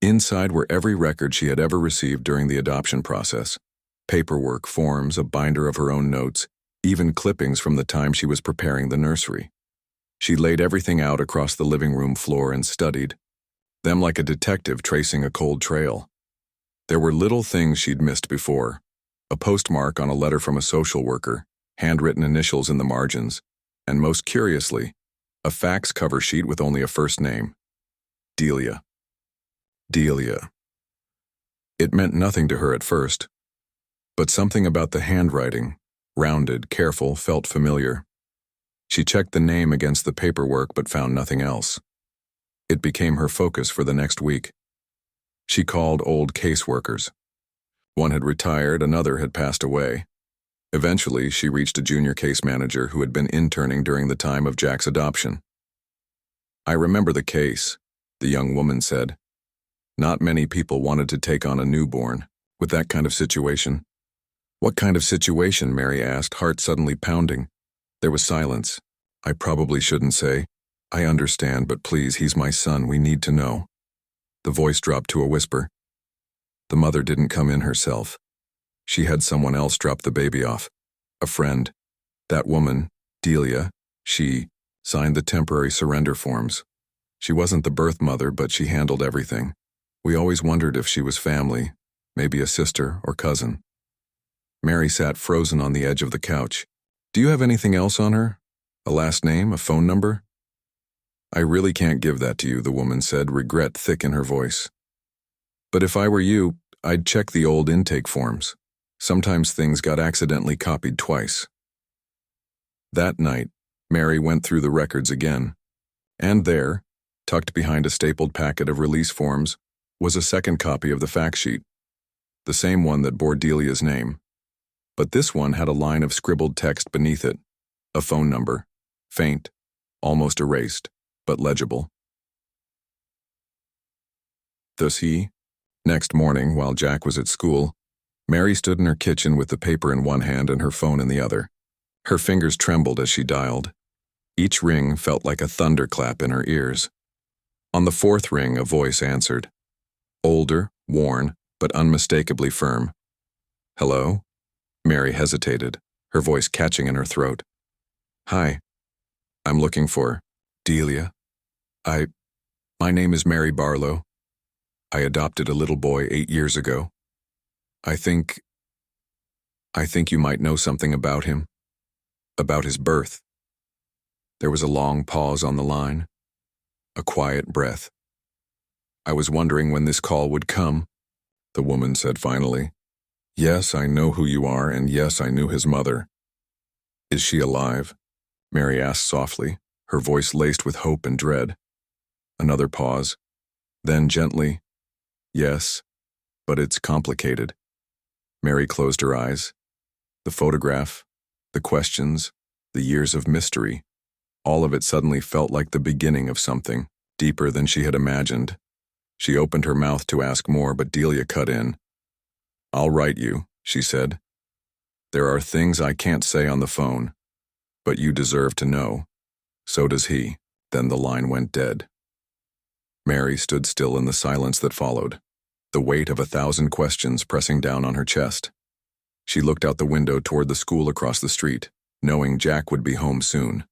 Inside were every record she had ever received during the adoption process: paperwork, forms, a binder of her own notes, even clippings from the time she was preparing the nursery. She laid everything out across the living room floor and studied them like a detective tracing a cold trail. There were little things she'd missed before: a postmark on a letter from a social worker, handwritten initials in the margins, and most curiously, a fax cover sheet with only a first name: Delia. Delia. It meant nothing to her at first, but something about the handwriting, rounded, careful, felt familiar. She checked the name against the paperwork but found nothing else. It became her focus for the next week. She called old caseworkers. One had retired, another had passed away. Eventually, she reached a junior case manager who had been interning during the time of Jack's adoption. "I remember the case," the young woman said. "Not many people wanted to take on a newborn with that kind of situation." "What kind of situation?" Mary asked, heart suddenly pounding. There was silence. "I probably shouldn't say. I understand, but please, he's my son. We need to know." The voice dropped to a whisper. The mother didn't come in herself. She had someone else drop the baby off. A friend. That woman, Delia, she signed the temporary surrender forms. She wasn't the birth mother, but she handled everything. We always wondered if she was family, maybe a sister or cousin. Mary sat frozen on the edge of the couch. "Do you have anything else on her? A last name, a phone number?" "I really can't give that to you," the woman said, regret thick in her voice. "But if I were you, I'd check the old intake forms. Sometimes things got accidentally copied twice." That night, Mary went through the records again. And there, tucked behind a stapled packet of release forms, was a second copy of the fact sheet. The same one that bore Delia's name. But this one had a line of scribbled text beneath it. A phone number. Faint. Almost erased, but legible. Thus he. Next morning, while Jack was at school, Mary stood in her kitchen with the paper in one hand and her phone in the other. Her fingers trembled as she dialed. Each ring felt like a thunderclap in her ears. On the fourth ring, a voice answered. Older, worn, but unmistakably firm. "Hello?" Mary hesitated, her voice catching in her throat. "Hi. I'm looking for Delia. My name is Mary Barlow. I adopted a little boy 8 years ago. I think you might know something about him. About his birth." There was a long pause on the line. A quiet breath. "I was wondering when this call would come," the woman said finally. "Yes, I know who you are, and yes, I knew his mother." "Is she alive?" Mary asked softly, her voice laced with hope and dread. Another pause. Then gently, "Yes, but it's complicated." Mary closed her eyes. The photograph, the questions, the years of mystery, all of it suddenly felt like the beginning of something, deeper than she had imagined. She opened her mouth to ask more, but Delia cut in. "I'll write you," she said. "There are things I can't say on the phone, but you deserve to know. So does he." Then the line went dead. Mary stood still in the silence that followed, the weight of 1,000 questions pressing down on her chest. She looked out the window toward the school across the street, knowing Jack would be home soon.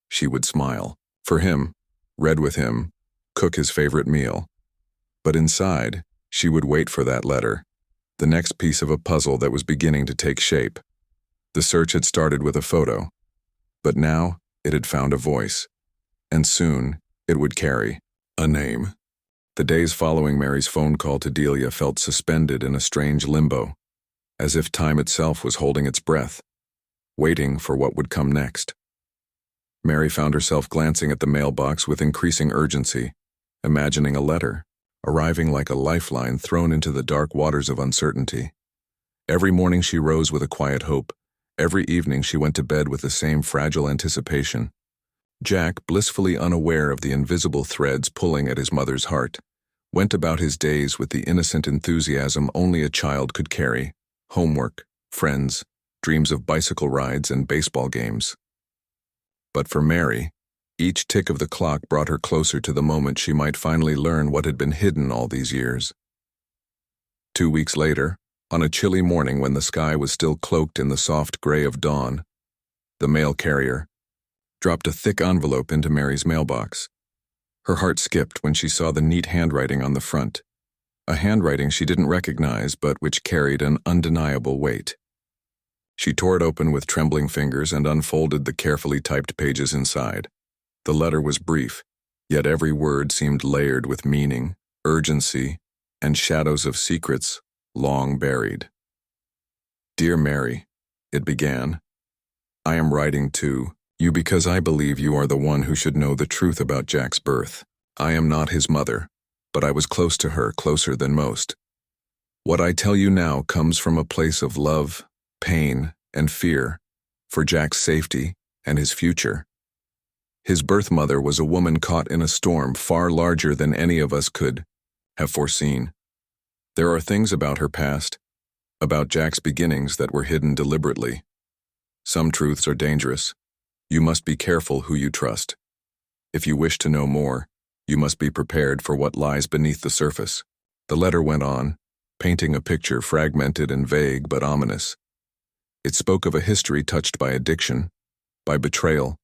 She would smile. For him, read with him, cook his favorite meal. But inside, she would wait for that letter, the next piece of a puzzle that was beginning to take shape. The search had started with a photo, but now it had found a voice, and soon it would carry a name. The days following Mary's phone call to Delia felt suspended in a strange limbo, as if time itself was holding its breath, waiting for what would come next. Mary found herself glancing at the mailbox with increasing urgency, imagining a letter, arriving like a lifeline thrown into the dark waters of uncertainty. Every morning she rose with a quiet hope. Every evening she went to bed with the same fragile anticipation. Jack, blissfully unaware of the invisible threads pulling at his mother's heart, went about his days with the innocent enthusiasm only a child could carry: homework, friends, dreams of bicycle rides and baseball games. But for Mary, each tick of the clock brought her closer to the moment she might finally learn what had been hidden all these years. 2 weeks later, on a chilly morning when the sky was still cloaked in the soft gray of dawn, the mail carrier, dropped a thick envelope into Mary's mailbox. Her heart skipped when she saw the neat handwriting on the front, a handwriting she didn't recognize but which carried an undeniable weight. She tore it open with trembling fingers and unfolded the carefully typed pages inside. The letter was brief, yet every word seemed layered with meaning, urgency, and shadows of secrets long buried. Dear Mary, it began, I am writing to you because I believe you are the one who should know the truth about Jack's birth. I am not his mother, but I was close to her, closer than most. What I tell you now comes from a place of love, pain, and fear for Jack's safety and his future. His birth mother was a woman caught in a storm far larger than any of us could have foreseen. There are things about her past, about Jack's beginnings, that were hidden deliberately. Some truths are dangerous. You must be careful who you trust. If you wish to know more, you must be prepared for what lies beneath the surface. The letter went on, painting a picture fragmented and vague but ominous. It spoke of a history touched by addiction, by betrayal,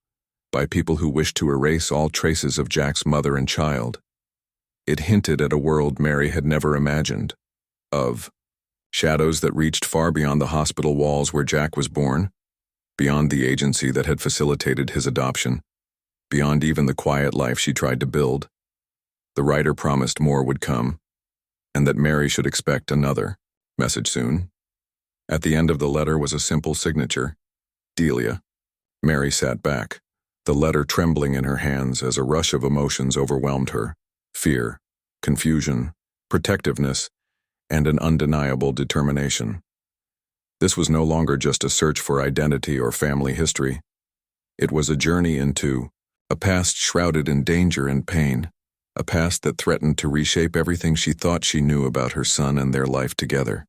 by people who wished to erase all traces of Jack's mother and child. It hinted at a world Mary had never imagined, of shadows that reached far beyond the hospital walls where Jack was born, beyond the agency that had facilitated his adoption, beyond even the quiet life she tried to build. The writer promised more would come, and that Mary should expect another message soon. At the end of the letter was a simple signature, Delia. Mary sat back, the letter trembling in her hands as a rush of emotions overwhelmed her: fear, confusion, protectiveness, and an undeniable determination. This was no longer just a search for identity or family history. It was a journey into a past shrouded in danger and pain, a past that threatened to reshape everything she thought she knew about her son and their life together.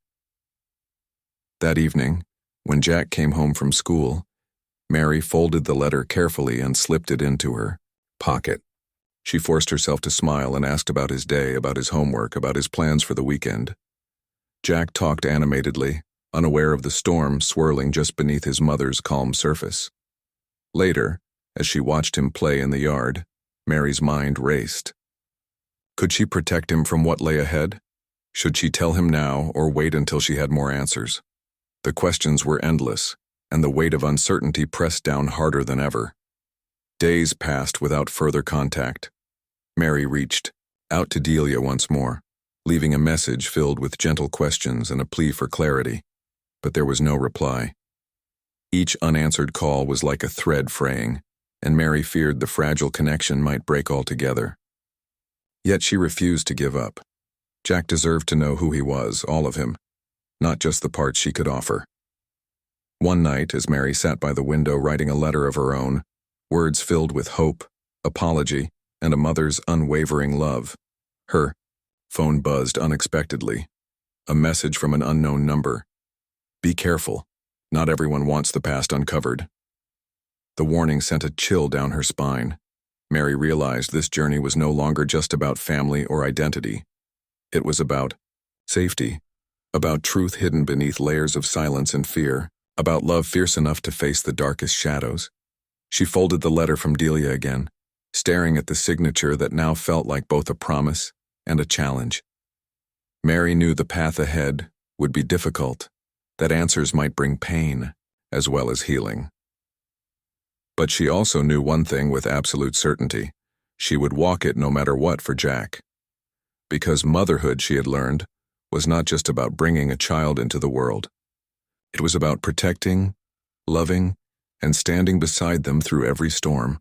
That evening, when Jack came home from school, Mary folded the letter carefully and slipped it into her pocket. She forced herself to smile and asked about his day, about his homework, about his plans for the weekend. Jack talked animatedly, unaware of the storm swirling just beneath his mother's calm surface. Later, as she watched him play in the yard, Mary's mind raced. Could she protect him from what lay ahead? Should she tell him now or wait until she had more answers? The questions were endless, and the weight of uncertainty pressed down harder than ever. Days passed without further contact. Mary reached out to Delia once more, leaving a message filled with gentle questions and a plea for clarity. But there was no reply. Each unanswered call was like a thread fraying, and Mary feared the fragile connection might break altogether. Yet she refused to give up. Jack deserved to know who he was, all of him, not just the parts she could offer. One night, as Mary sat by the window writing a letter of her own, words filled with hope, apology, and a mother's unwavering love, her phone buzzed unexpectedly. A message from an unknown number. Be careful. Not everyone wants the past uncovered. The warning sent a chill down her spine. Mary realized this journey was no longer just about family or identity. It was about safety, about truth hidden beneath layers of silence and fear, about love fierce enough to face the darkest shadows. She folded the letter from Delia again, staring at the signature that now felt like both a promise and a challenge. Mary knew the path ahead would be difficult, that answers might bring pain as well as healing. But she also knew one thing with absolute certainty: she would walk it no matter what for Jack. Because motherhood, she had learned, was not just about bringing a child into the world. It was about protecting, loving, and standing beside them through every storm.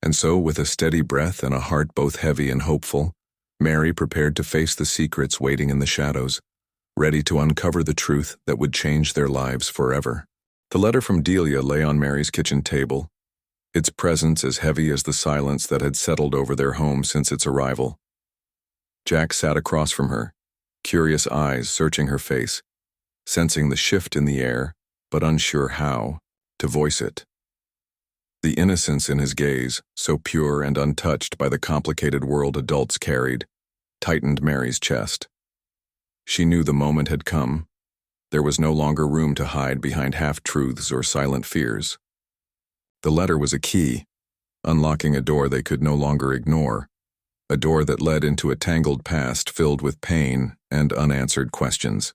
And so, with a steady breath and a heart both heavy and hopeful, Mary prepared to face the secrets waiting in the shadows, ready to uncover the truth that would change their lives forever. The letter from Delia lay on Mary's kitchen table, its presence as heavy as the silence that had settled over their home since its arrival. Jack sat across from her, curious eyes searching her face, sensing the shift in the air, but unsure how to voice it. The innocence in his gaze, so pure and untouched by the complicated world adults carried, tightened Mary's chest. She knew the moment had come. There was no longer room to hide behind half-truths or silent fears. The letter was a key, unlocking a door they could no longer ignore, a door that led into a tangled past filled with pain and unanswered questions.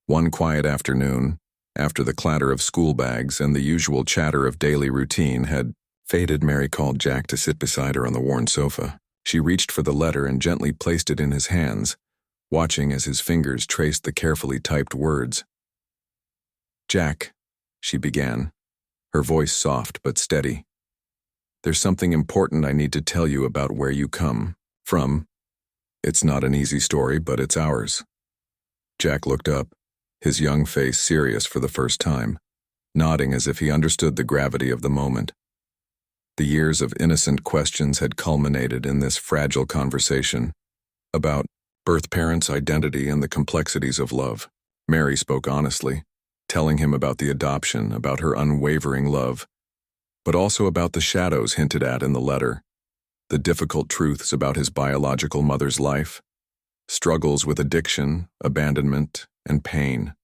One quiet afternoon, after the clatter of school bags and the usual chatter of daily routine had faded, Mary called Jack to sit beside her on the worn sofa. She reached for the letter and gently placed it in his hands, watching as his fingers traced the carefully typed words. "Jack," she began, her voice soft but steady. "There's something important I need to tell you about where you come from. It's not an easy story, but it's ours." Jack looked up, his young face serious for the first time, nodding as if he understood the gravity of the moment. The years of innocent questions had culminated in this fragile conversation about birth parents' identity and the complexities of love. Mary spoke honestly, telling him about the adoption, about her unwavering love, but also about the shadows hinted at in the letter, the difficult truths about his biological mother's life, struggles with addiction, abandonment, and pain.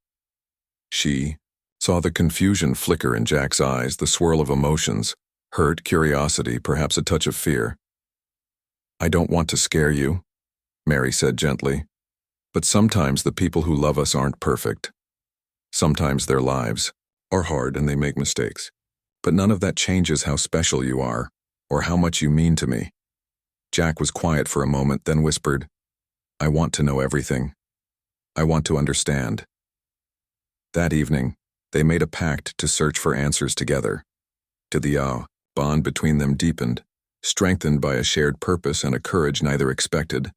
She saw the confusion flicker in Jack's eyes, the swirl of emotions, hurt, curiosity, perhaps a touch of fear. "I don't want to scare you," Mary said gently, "but sometimes the people who love us aren't perfect. Sometimes their lives are hard and they make mistakes. But none of that changes how special you are, or how much you mean to me." Jack was quiet for a moment, then whispered, "I want to know everything. I want to understand." That evening, they made a pact to search for answers together. To the bond between them deepened, strengthened by a shared purpose and a courage neither expected.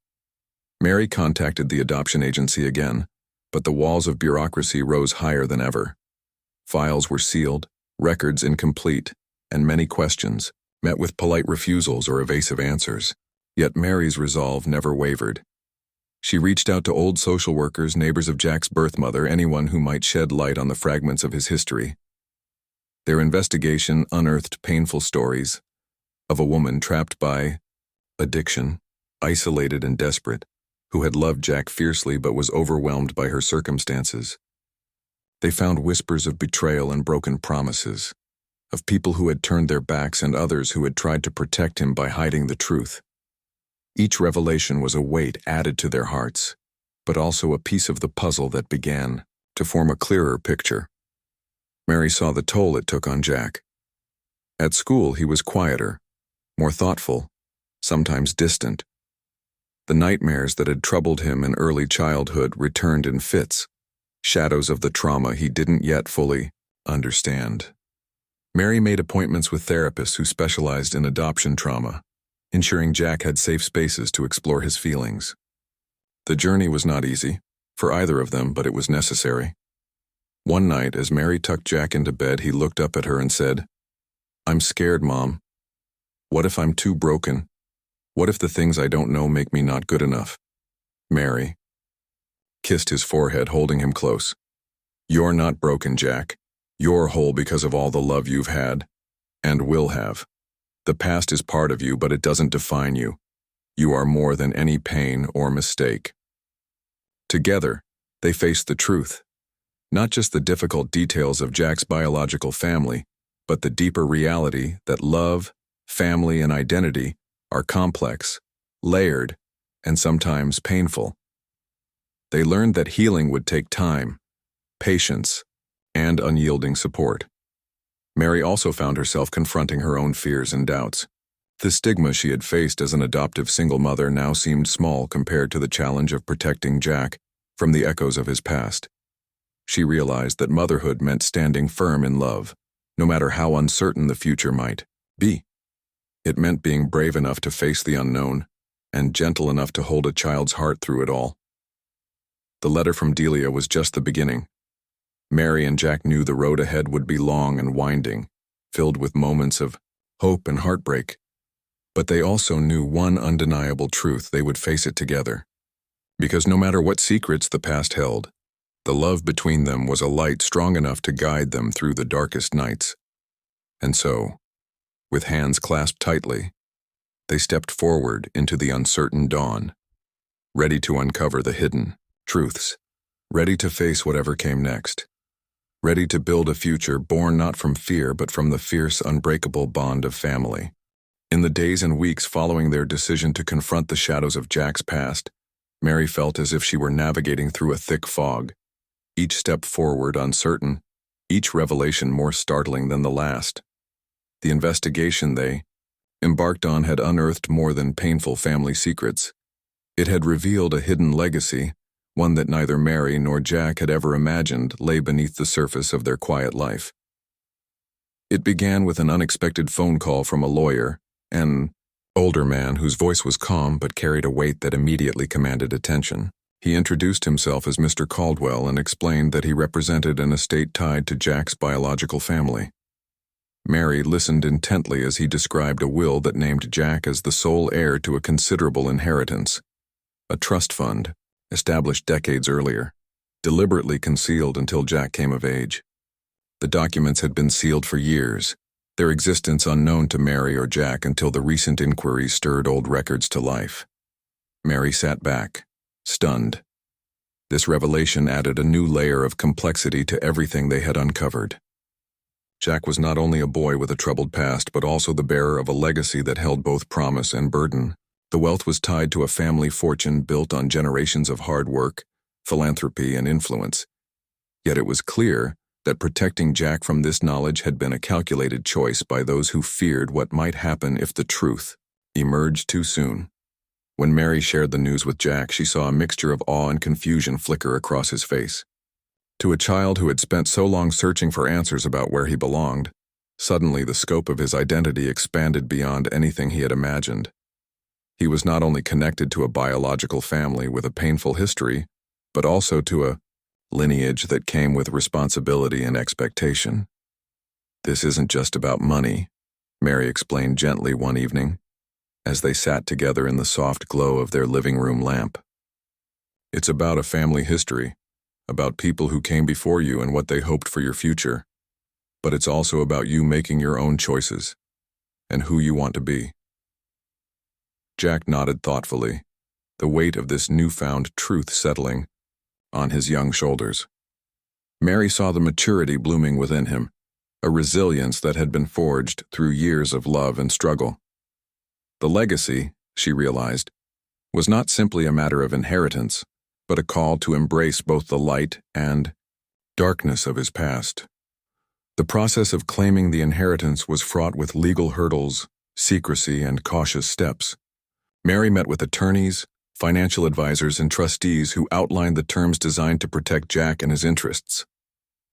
Mary contacted the adoption agency again, but the walls of bureaucracy rose higher than ever. Files were sealed, records incomplete, and many questions met with polite refusals or evasive answers. Yet Mary's resolve never wavered. She reached out to old social workers, neighbors of Jack's birth mother, anyone who might shed light on the fragments of his history. Their investigation unearthed painful stories of a woman trapped by addiction, isolated and desperate, who had loved Jack fiercely but was overwhelmed by her circumstances. They found whispers of betrayal and broken promises, of people who had turned their backs and others who had tried to protect him by hiding the truth. Each revelation was a weight added to their hearts, but also a piece of the puzzle that began to form a clearer picture. Mary saw the toll it took on Jack. At school, he was quieter, more thoughtful, sometimes distant. The nightmares that had troubled him in early childhood returned in fits, shadows of the trauma he didn't yet fully understand. Mary made appointments with therapists who specialized in adoption trauma, ensuring Jack had safe spaces to explore his feelings. The journey was not easy, for either of them, but it was necessary. One night, as Mary tucked Jack into bed, he looked up at her and said, "I'm scared, Mom. What if I'm too broken? What if the things I don't know make me not good enough?" Mary kissed his forehead, holding him close. "You're not broken, Jack. You're whole because of all the love you've had, and will have. The past is part of you, but it doesn't define you. You are more than any pain or mistake." Together, they faced the truth. Not just the difficult details of Jack's biological family, but the deeper reality that love, family, and identity are complex, layered, and sometimes painful. They learned that healing would take time, patience, and unyielding support. Mary also found herself confronting her own fears and doubts. The stigma she had faced as an adoptive single mother now seemed small compared to the challenge of protecting Jack from the echoes of his past. She realized that motherhood meant standing firm in love, no matter how uncertain the future might be. It meant being brave enough to face the unknown, and gentle enough to hold a child's heart through it all. The letter from Delia was just the beginning. Mary and Jack knew the road ahead would be long and winding, filled with moments of hope and heartbreak. But they also knew one undeniable truth: they would face it together. Because no matter what secrets the past held, the love between them was a light strong enough to guide them through the darkest nights. And so, with hands clasped tightly, they stepped forward into the uncertain dawn, ready to uncover the hidden truths, ready to face whatever came next. ready to build a future born not from fear but from the fierce, unbreakable bond of family. In the days and weeks following their decision to confront the shadows of Jack's past, Mary felt as if she were navigating through a thick fog, each step forward uncertain, each revelation more startling than the last. The investigation they embarked on had unearthed more than painful family secrets. It had revealed a hidden legacy, one that neither Mary nor Jack had ever imagined lay beneath the surface of their quiet life. It began with an unexpected phone call from a lawyer, an older man whose voice was calm but carried a weight that immediately commanded attention. He introduced himself as Mr. Caldwell and explained that he represented an estate tied to Jack's biological family. Mary listened intently as he described a will that named Jack as the sole heir to a considerable inheritance, a trust fund, established decades earlier, deliberately concealed until Jack came of age. The documents had been sealed for years, their existence unknown to Mary or Jack until the recent inquiries stirred old records to life. Mary sat back, stunned. This revelation added a new layer of complexity to everything they had uncovered. Jack was not only a boy with a troubled past, but also the bearer of a legacy that held both promise and burden. The wealth was tied to a family fortune built on generations of hard work, philanthropy, and influence. Yet it was clear that protecting Jack from this knowledge had been a calculated choice by those who feared what might happen if the truth emerged too soon. When Mary shared the news with Jack, she saw a mixture of awe and confusion flicker across his face. To a child who had spent so long searching for answers about where he belonged, suddenly the scope of his identity expanded beyond anything he had imagined. He was not only connected to a biological family with a painful history, but also to a lineage that came with responsibility and expectation. "This isn't just about money," Mary explained gently one evening, as they sat together in the soft glow of their living room lamp. "It's about a family history, about people who came before you and what they hoped for your future. But it's also about you making your own choices, and who you want to be." Jack nodded thoughtfully, the weight of this newfound truth settling on his young shoulders. Mary saw the maturity blooming within him, a resilience that had been forged through years of love and struggle. The legacy, she realized, was not simply a matter of inheritance, but a call to embrace both the light and darkness of his past. The process of claiming the inheritance was fraught with legal hurdles, secrecy, and cautious steps. Mary met with attorneys, financial advisors, and trustees who outlined the terms designed to protect Jack and his interests.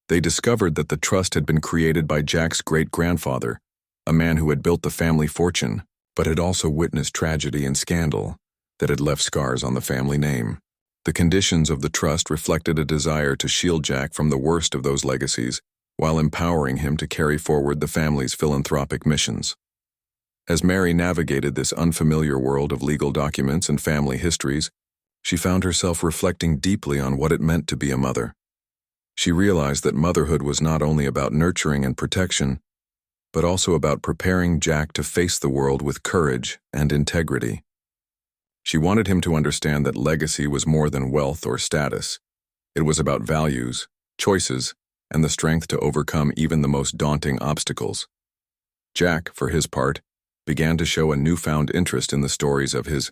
They discovered that the trust had been created by Jack's great-grandfather, a man who had built the family fortune, but had also witnessed tragedy and scandal that had left scars on the family name. The conditions of the trust reflected a desire to shield Jack from the worst of those legacies, while empowering him to carry forward the family's philanthropic missions. As Mary navigated this unfamiliar world of legal documents and family histories, she found herself reflecting deeply on what it meant to be a mother. She realized that motherhood was not only about nurturing and protection, but also about preparing Jack to face the world with courage and integrity. She wanted him to understand that legacy was more than wealth or status. It was about values, choices, and the strength to overcome even the most daunting obstacles. Jack, for his part, began to show a newfound interest in the stories of his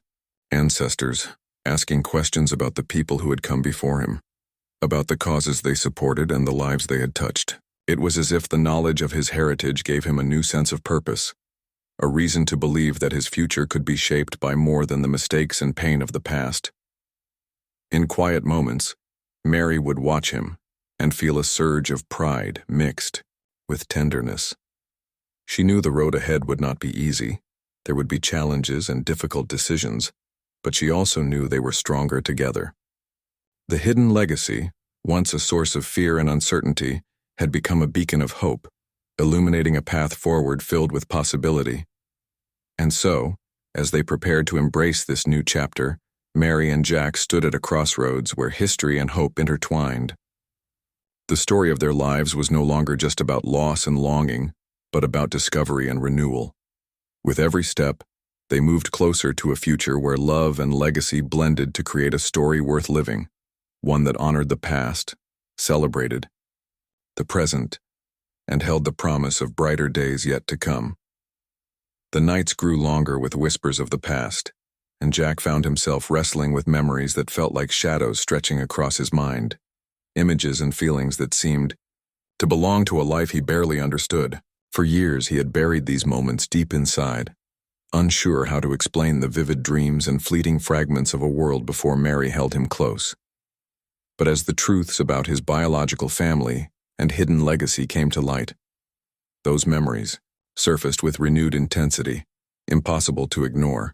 ancestors, asking questions about the people who had come before him, about the causes they supported and the lives they had touched. It was as if the knowledge of his heritage gave him a new sense of purpose, a reason to believe that his future could be shaped by more than the mistakes and pain of the past. In quiet moments, Mary would watch him and feel a surge of pride mixed with tenderness. She knew the road ahead would not be easy. There would be challenges and difficult decisions, but she also knew they were stronger together. The hidden legacy, once a source of fear and uncertainty, had become a beacon of hope, illuminating a path forward filled with possibility. And so, as they prepared to embrace this new chapter, Mary and Jack stood at a crossroads where history and hope intertwined. The story of their lives was no longer just about loss and longing, but about discovery and renewal. With every step, they moved closer to a future where love and legacy blended to create a story worth living, one that honored the past, celebrated, the present, and held the promise of brighter days yet to come. The nights grew longer with whispers of the past, and Jack found himself wrestling with memories that felt like shadows stretching across his mind, images and feelings that seemed to belong to a life he barely understood. For years he had buried these moments deep inside, unsure how to explain the vivid dreams and fleeting fragments of a world before Mary held him close. But as the truths about his biological family and hidden legacy came to light, those memories surfaced with renewed intensity, impossible to ignore.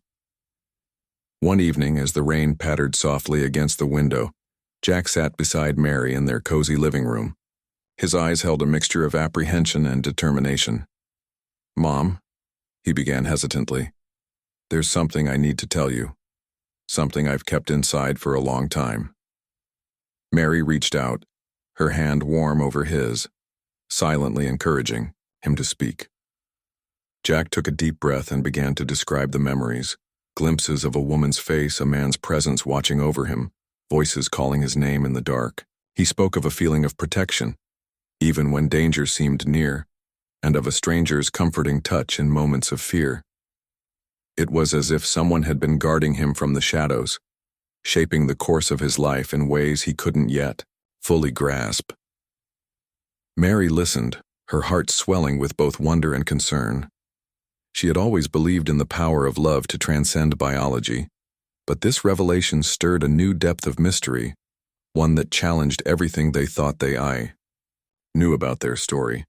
One evening, as the rain pattered softly against the window, Jack sat beside Mary in their cozy living room. His eyes held a mixture of apprehension and determination. "Mom," he began hesitantly, "there's something I need to tell you. Something I've kept inside for a long time." Mary reached out, her hand warm over his, silently encouraging him to speak. Jack took a deep breath and began to describe the memories, glimpses of a woman's face, a man's presence watching over him, voices calling his name in the dark. He spoke of a feeling of protection, even when danger seemed near, and of a stranger's comforting touch in moments of fear. It was as if someone had been guarding him from the shadows, shaping the course of his life in ways he couldn't yet fully grasp. Mary listened, her heart swelling with both wonder and concern. She had always believed in the power of love to transcend biology, but this revelation stirred a new depth of mystery, one that challenged everything they thought they knew about their story.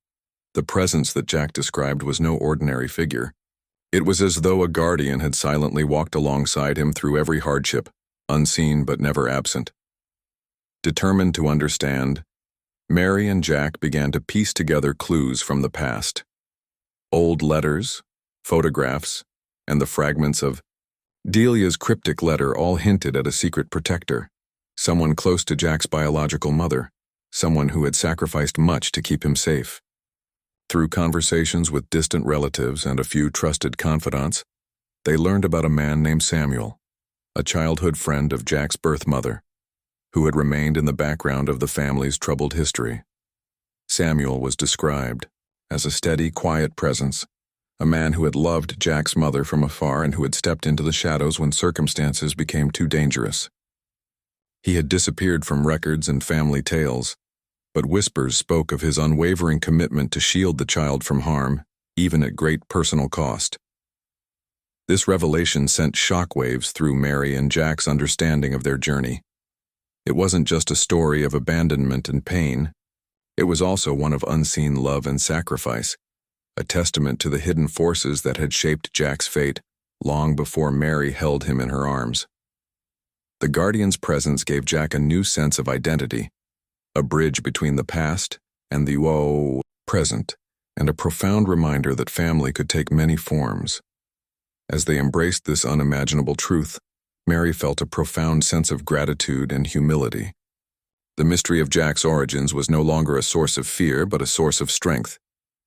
The presence that Jack described was no ordinary figure. It was as though a guardian had silently walked alongside him through every hardship, unseen but never absent. Determined to understand, Mary and Jack began to piece together clues from the past. Old letters, photographs, and the fragments of Delia's cryptic letter all hinted at a secret protector, someone close to Jack's biological mother, someone who had sacrificed much to keep him safe. Through conversations with distant relatives and a few trusted confidants, they learned about a man named Samuel, a childhood friend of Jack's birth mother, who had remained in the background of the family's troubled history. Samuel was described as a steady, quiet presence, a man who had loved Jack's mother from afar and who had stepped into the shadows when circumstances became too dangerous. He had disappeared from records and family tales, but whispers spoke of his unwavering commitment to shield the child from harm, even at great personal cost. This revelation sent shockwaves through Mary and Jack's understanding of their journey. It wasn't just a story of abandonment and pain. It was also one of unseen love and sacrifice, a testament to the hidden forces that had shaped Jack's fate long before Mary held him in her arms. The guardian's presence gave Jack a new sense of identity, a bridge between the past and the present, and a profound reminder that family could take many forms. As they embraced this unimaginable truth, Mary felt a profound sense of gratitude and humility. The mystery of Jack's origins was no longer a source of fear, but a source of strength,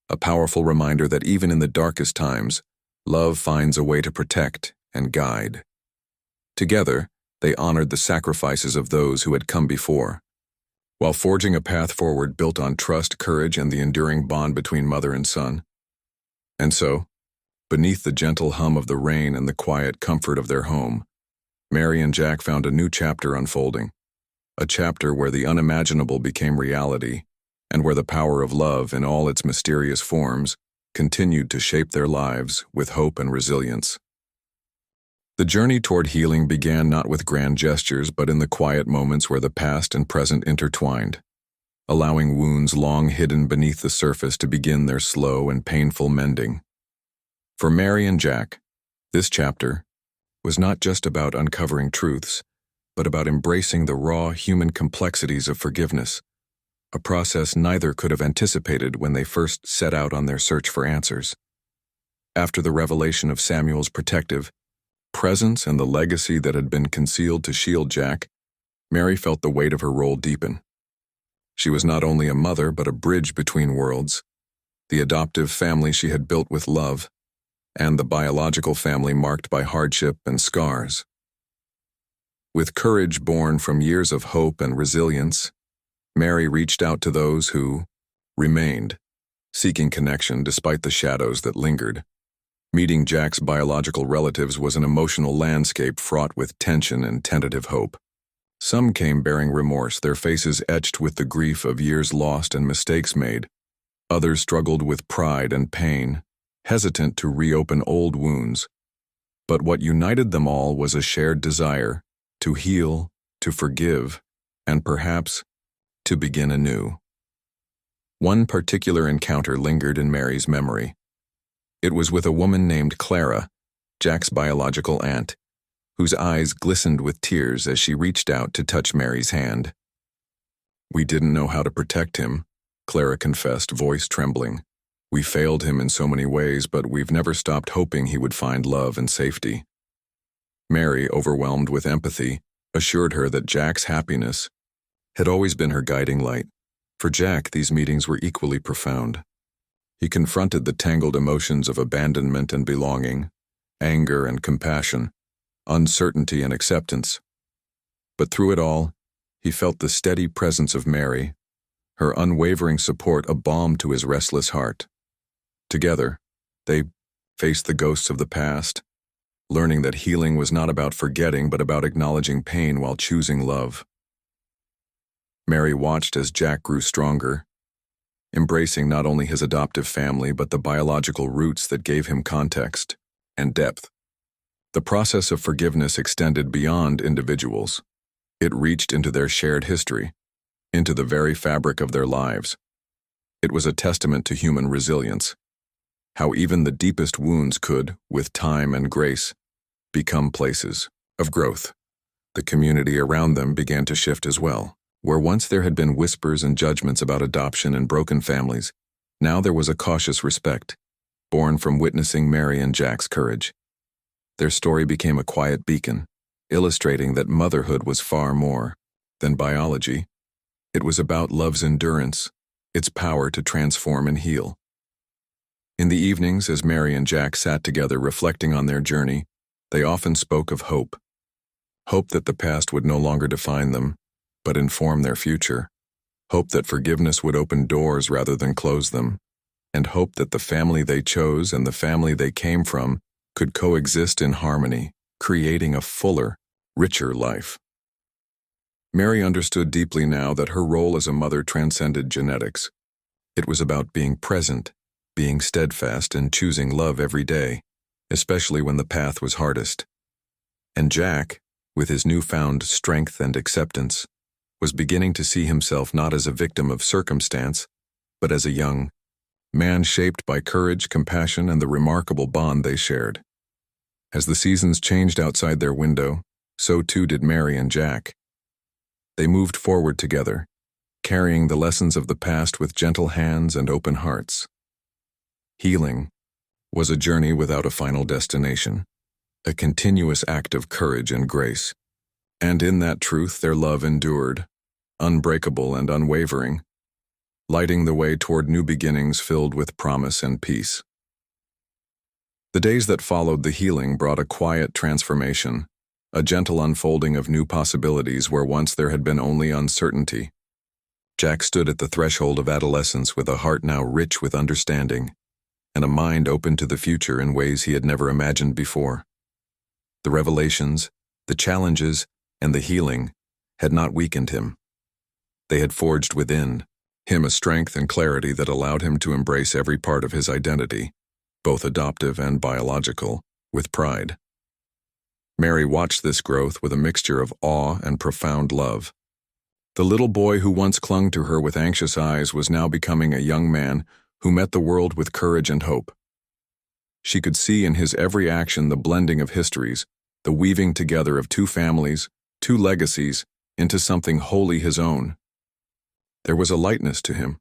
a powerful reminder that even in the darkest times, love finds a way to protect and guide. Together, they honored the sacrifices of those who had come before, while forging a path forward built on trust, courage, and the enduring bond between mother and son. And so, beneath the gentle hum of the rain and the quiet comfort of their home, Mary and Jack found a new chapter unfolding, a chapter where the unimaginable became reality, and where the power of love in all its mysterious forms continued to shape their lives with hope and resilience. The journey toward healing began not with grand gestures, but in the quiet moments where the past and present intertwined, allowing wounds long hidden beneath the surface to begin their slow and painful mending. For Mary and Jack, this chapter was not just about uncovering truths, but about embracing the raw human complexities of forgiveness, a process neither could have anticipated when they first set out on their search for answers. After the revelation of Samuel's protective presence and the legacy that had been concealed to shield Jack, Mary felt the weight of her role deepen. She was not only a mother, but a bridge between worlds, the adoptive family she had built with love, and the biological family marked by hardship and scars. With courage born from years of hope and resilience, Mary reached out to those who, remained, seeking connection despite the shadows that lingered. Meeting Jack's biological relatives was an emotional landscape fraught with tension and tentative hope. Some came bearing remorse, their faces etched with the grief of years lost and mistakes made. Others struggled with pride and pain, hesitant to reopen old wounds. But what united them all was a shared desire to heal, to forgive, and perhaps to begin anew. One particular encounter lingered in Mary's memory. It was with a woman named Clara, Jack's biological aunt, whose eyes glistened with tears as she reached out to touch Mary's hand. "We didn't know how to protect him," Clara confessed, voice trembling. "We failed him in so many ways, but we've never stopped hoping he would find love and safety." Mary, overwhelmed with empathy, assured her that Jack's happiness had always been her guiding light. For Jack, these meetings were equally profound. He confronted the tangled emotions of abandonment and belonging, anger and compassion, uncertainty and acceptance. But through it all, he felt the steady presence of Mary, her unwavering support a balm to his restless heart. Together, they faced the ghosts of the past, learning that healing was not about forgetting but about acknowledging pain while choosing love. Mary watched as Jack grew stronger, embracing not only his adoptive family but the biological roots that gave him context and depth. The process of forgiveness extended beyond individuals. It reached into their shared history, into the very fabric of their lives. It was a testament to human resilience, how even the deepest wounds could, with time and grace, become places of growth. The community around them began to shift as well. Where once there had been whispers and judgments about adoption and broken families, now there was a cautious respect, born from witnessing Mary and Jack's courage. Their story became a quiet beacon, illustrating that motherhood was far more than biology. It was about love's endurance, its power to transform and heal. In the evenings, as Mary and Jack sat together reflecting on their journey, they often spoke of hope. Hope that the past would no longer define them, but inform their future. Hope that forgiveness would open doors rather than close them. And hope that the family they chose and the family they came from could coexist in harmony, creating a fuller, richer life. Mary understood deeply now that her role as a mother transcended genetics. It was about being present, being steadfast, and choosing love every day, especially when the path was hardest. And Jack, with his newfound strength and acceptance, was beginning to see himself not as a victim of circumstance, but as a young man shaped by courage, compassion, and the remarkable bond they shared. As the seasons changed outside their window, so too did Mary and Jack. They moved forward together, carrying the lessons of the past with gentle hands and open hearts. Healing was a journey without a final destination, a continuous act of courage and grace. And in that truth their love endured, unbreakable and unwavering, lighting the way toward new beginnings filled with promise and peace. The days that followed the healing brought a quiet transformation, a gentle unfolding of new possibilities where once there had been only uncertainty. Jack stood at the threshold of adolescence with a heart now rich with understanding, and a mind open to the future in ways he had never imagined before. The revelations, the challenges, and the healing had not weakened him. They had forged within him a strength and clarity that allowed him to embrace every part of his identity, both adoptive and biological, with pride. Mary watched this growth with a mixture of awe and profound love. The little boy who once clung to her with anxious eyes was now becoming a young man who met the world with courage and hope. She could see in his every action the blending of histories, the weaving together of two families, two legacies, into something wholly his own. There was a lightness to him,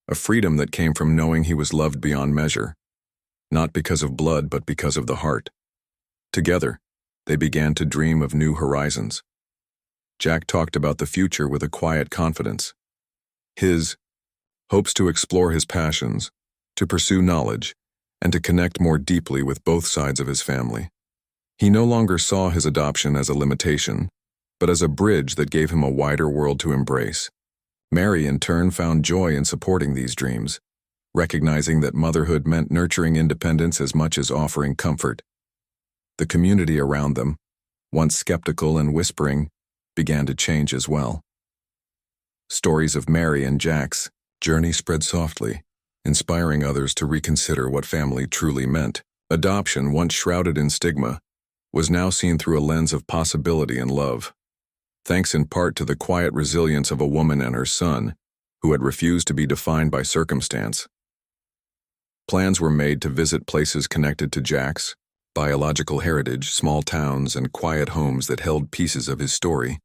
a freedom that came from knowing he was loved beyond measure, not because of blood but because of the heart. Together, they began to dream of new horizons. Jack talked about the future with a quiet confidence. His hopes to explore his passions, to pursue knowledge, and to connect more deeply with both sides of his family. He no longer saw his adoption as a limitation, but as a bridge that gave him a wider world to embrace. Mary, in turn, found joy in supporting these dreams, recognizing that motherhood meant nurturing independence as much as offering comfort. The community around them, once skeptical and whispering, began to change as well. Stories of Mary and Jack's journey spread softly, inspiring others to reconsider what family truly meant. Adoption, once shrouded in stigma, was now seen through a lens of possibility and love, thanks in part to the quiet resilience of a woman and her son who had refused to be defined by circumstance. Plans were made to visit places connected to Jack's biological heritage, small towns, and quiet homes that held pieces of his story.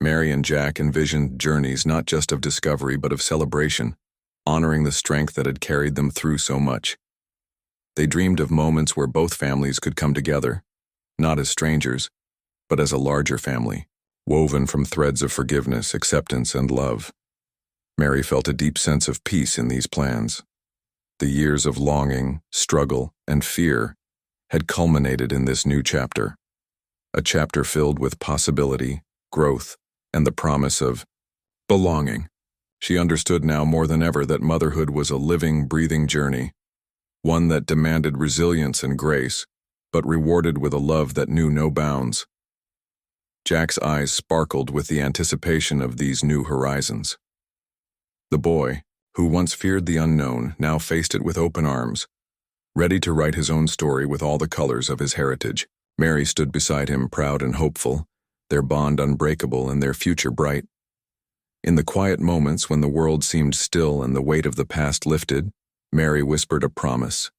Mary and Jack envisioned journeys not just of discovery but of celebration, honoring the strength that had carried them through so much. They dreamed of moments where both families could come together, not as strangers, but as a larger family, woven from threads of forgiveness, acceptance, and love. Mary felt a deep sense of peace in these plans. The years of longing, struggle, and fear had culminated in this new chapter, a chapter filled with possibility, growth, and the promise of belonging. She understood now more than ever that motherhood was a living, breathing journey, one that demanded resilience and grace, but rewarded with a love that knew no bounds. Jack's eyes sparkled with the anticipation of these new horizons. The boy, who once feared the unknown, now faced it with open arms, ready to write his own story with all the colors of his heritage. Mary stood beside him, proud and hopeful, their bond unbreakable and their future bright. In the quiet moments when the world seemed still and the weight of the past lifted, Mary whispered a promise: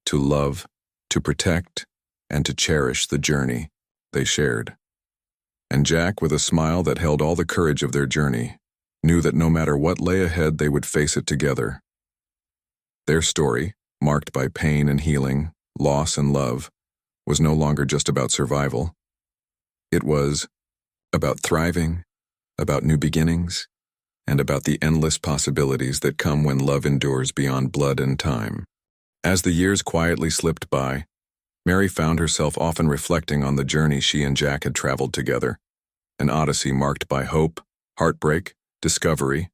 to love, to protect, and to cherish the journey they shared. And Jack, with a smile that held all the courage of their journey, knew that no matter what lay ahead, they would face it together. Their story, marked by pain and healing, loss and love, was no longer just about survival. It was about thriving, about new beginnings, and about the endless possibilities that come when love endures beyond blood and time. As the years quietly slipped by, Mary found herself often reflecting on the journey she and Jack had traveled together, an odyssey marked by hope, heartbreak, discovery,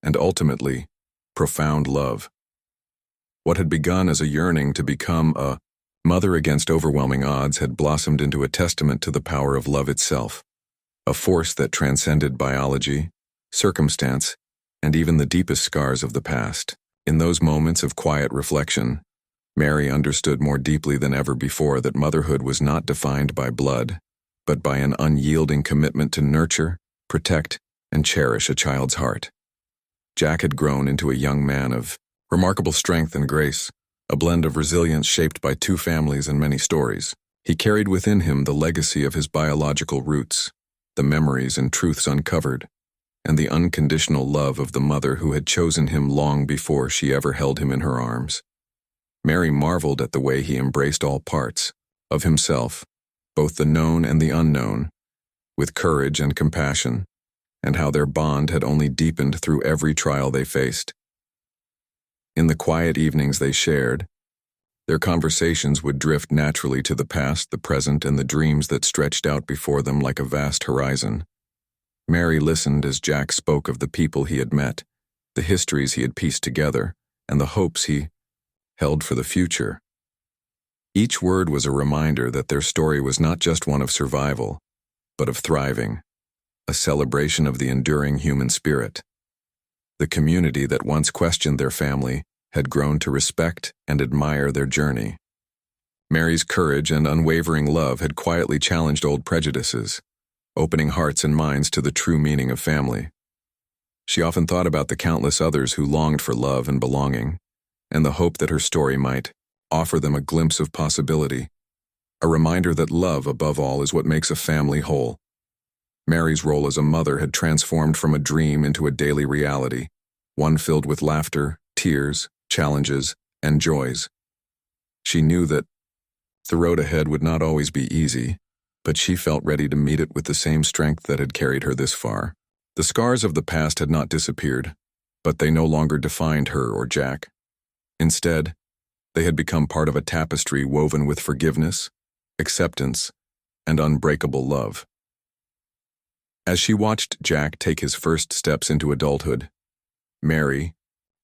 and ultimately, profound love. What had begun as a yearning to become a mother against overwhelming odds had blossomed into a testament to the power of love itself, a force that transcended biology, circumstance, and even the deepest scars of the past. In those moments of quiet reflection, Mary understood more deeply than ever before that motherhood was not defined by blood, but by an unyielding commitment to nurture, protect, and cherish a child's heart. Jack had grown into a young man of remarkable strength and grace, a blend of resilience shaped by two families and many stories. He carried within him the legacy of his biological roots, the memories and truths uncovered, and the unconditional love of the mother who had chosen him long before she ever held him in her arms. Mary marveled at the way he embraced all parts of himself, both the known and the unknown, with courage and compassion, and how their bond had only deepened through every trial they faced. In the quiet evenings they shared, their conversations would drift naturally to the past, the present, and the dreams that stretched out before them like a vast horizon. Mary listened as Jack spoke of the people he had met, the histories he had pieced together, and the hopes he held for the future. Each word was a reminder that their story was not just one of survival, but of thriving, a celebration of the enduring human spirit. The community that once questioned their family had grown to respect and admire their journey. Mary's courage and unwavering love had quietly challenged old prejudices, opening hearts and minds to the true meaning of family. She often thought about the countless others who longed for love and belonging, and the hope that her story might offer them a glimpse of possibility, a reminder that love, above all, is what makes a family whole. Mary's role as a mother had transformed from a dream into a daily reality, one filled with laughter, tears, challenges, and joys. She knew that the road ahead would not always be easy, but she felt ready to meet it with the same strength that had carried her this far. The scars of the past had not disappeared, but they no longer defined her or Jack. Instead, they had become part of a tapestry woven with forgiveness, acceptance, and unbreakable love. As she watched Jack take his first steps into adulthood, Mary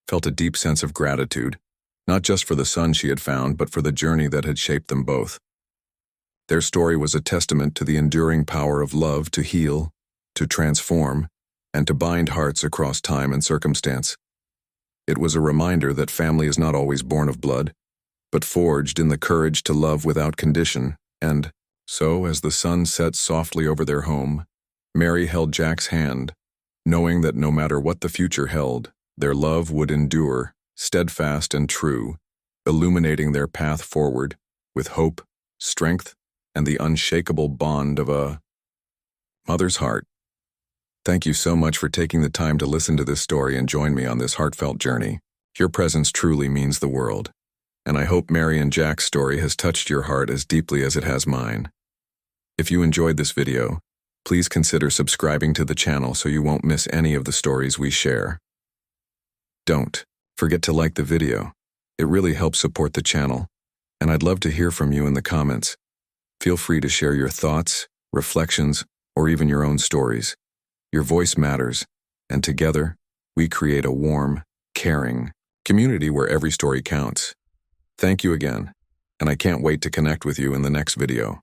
felt a deep sense of gratitude, not just for the son she had found, but for the journey that had shaped them both. Their story was a testament to the enduring power of love to heal, to transform, and to bind hearts across time and circumstance. It was a reminder that family is not always born of blood, but forged in the courage to love without condition, and so, as the sun set softly over their home, Mary held Jack's hand, knowing that no matter what the future held, their love would endure, steadfast and true, illuminating their path forward with hope, strength, and the unshakable bond of a mother's heart. Thank you so much for taking the time to listen to this story and join me on this heartfelt journey. Your presence truly means the world, and I hope Mary and Jack's story has touched your heart as deeply as it has mine. If you enjoyed this video, please consider subscribing to the channel so you won't miss any of the stories we share. Don't forget to like the video. It really helps support the channel, and I'd love to hear from you in the comments. Feel free to share your thoughts, reflections, or even your own stories. Your voice matters, and together, we create a warm, caring community where every story counts. Thank you again, and I can't wait to connect with you in the next video.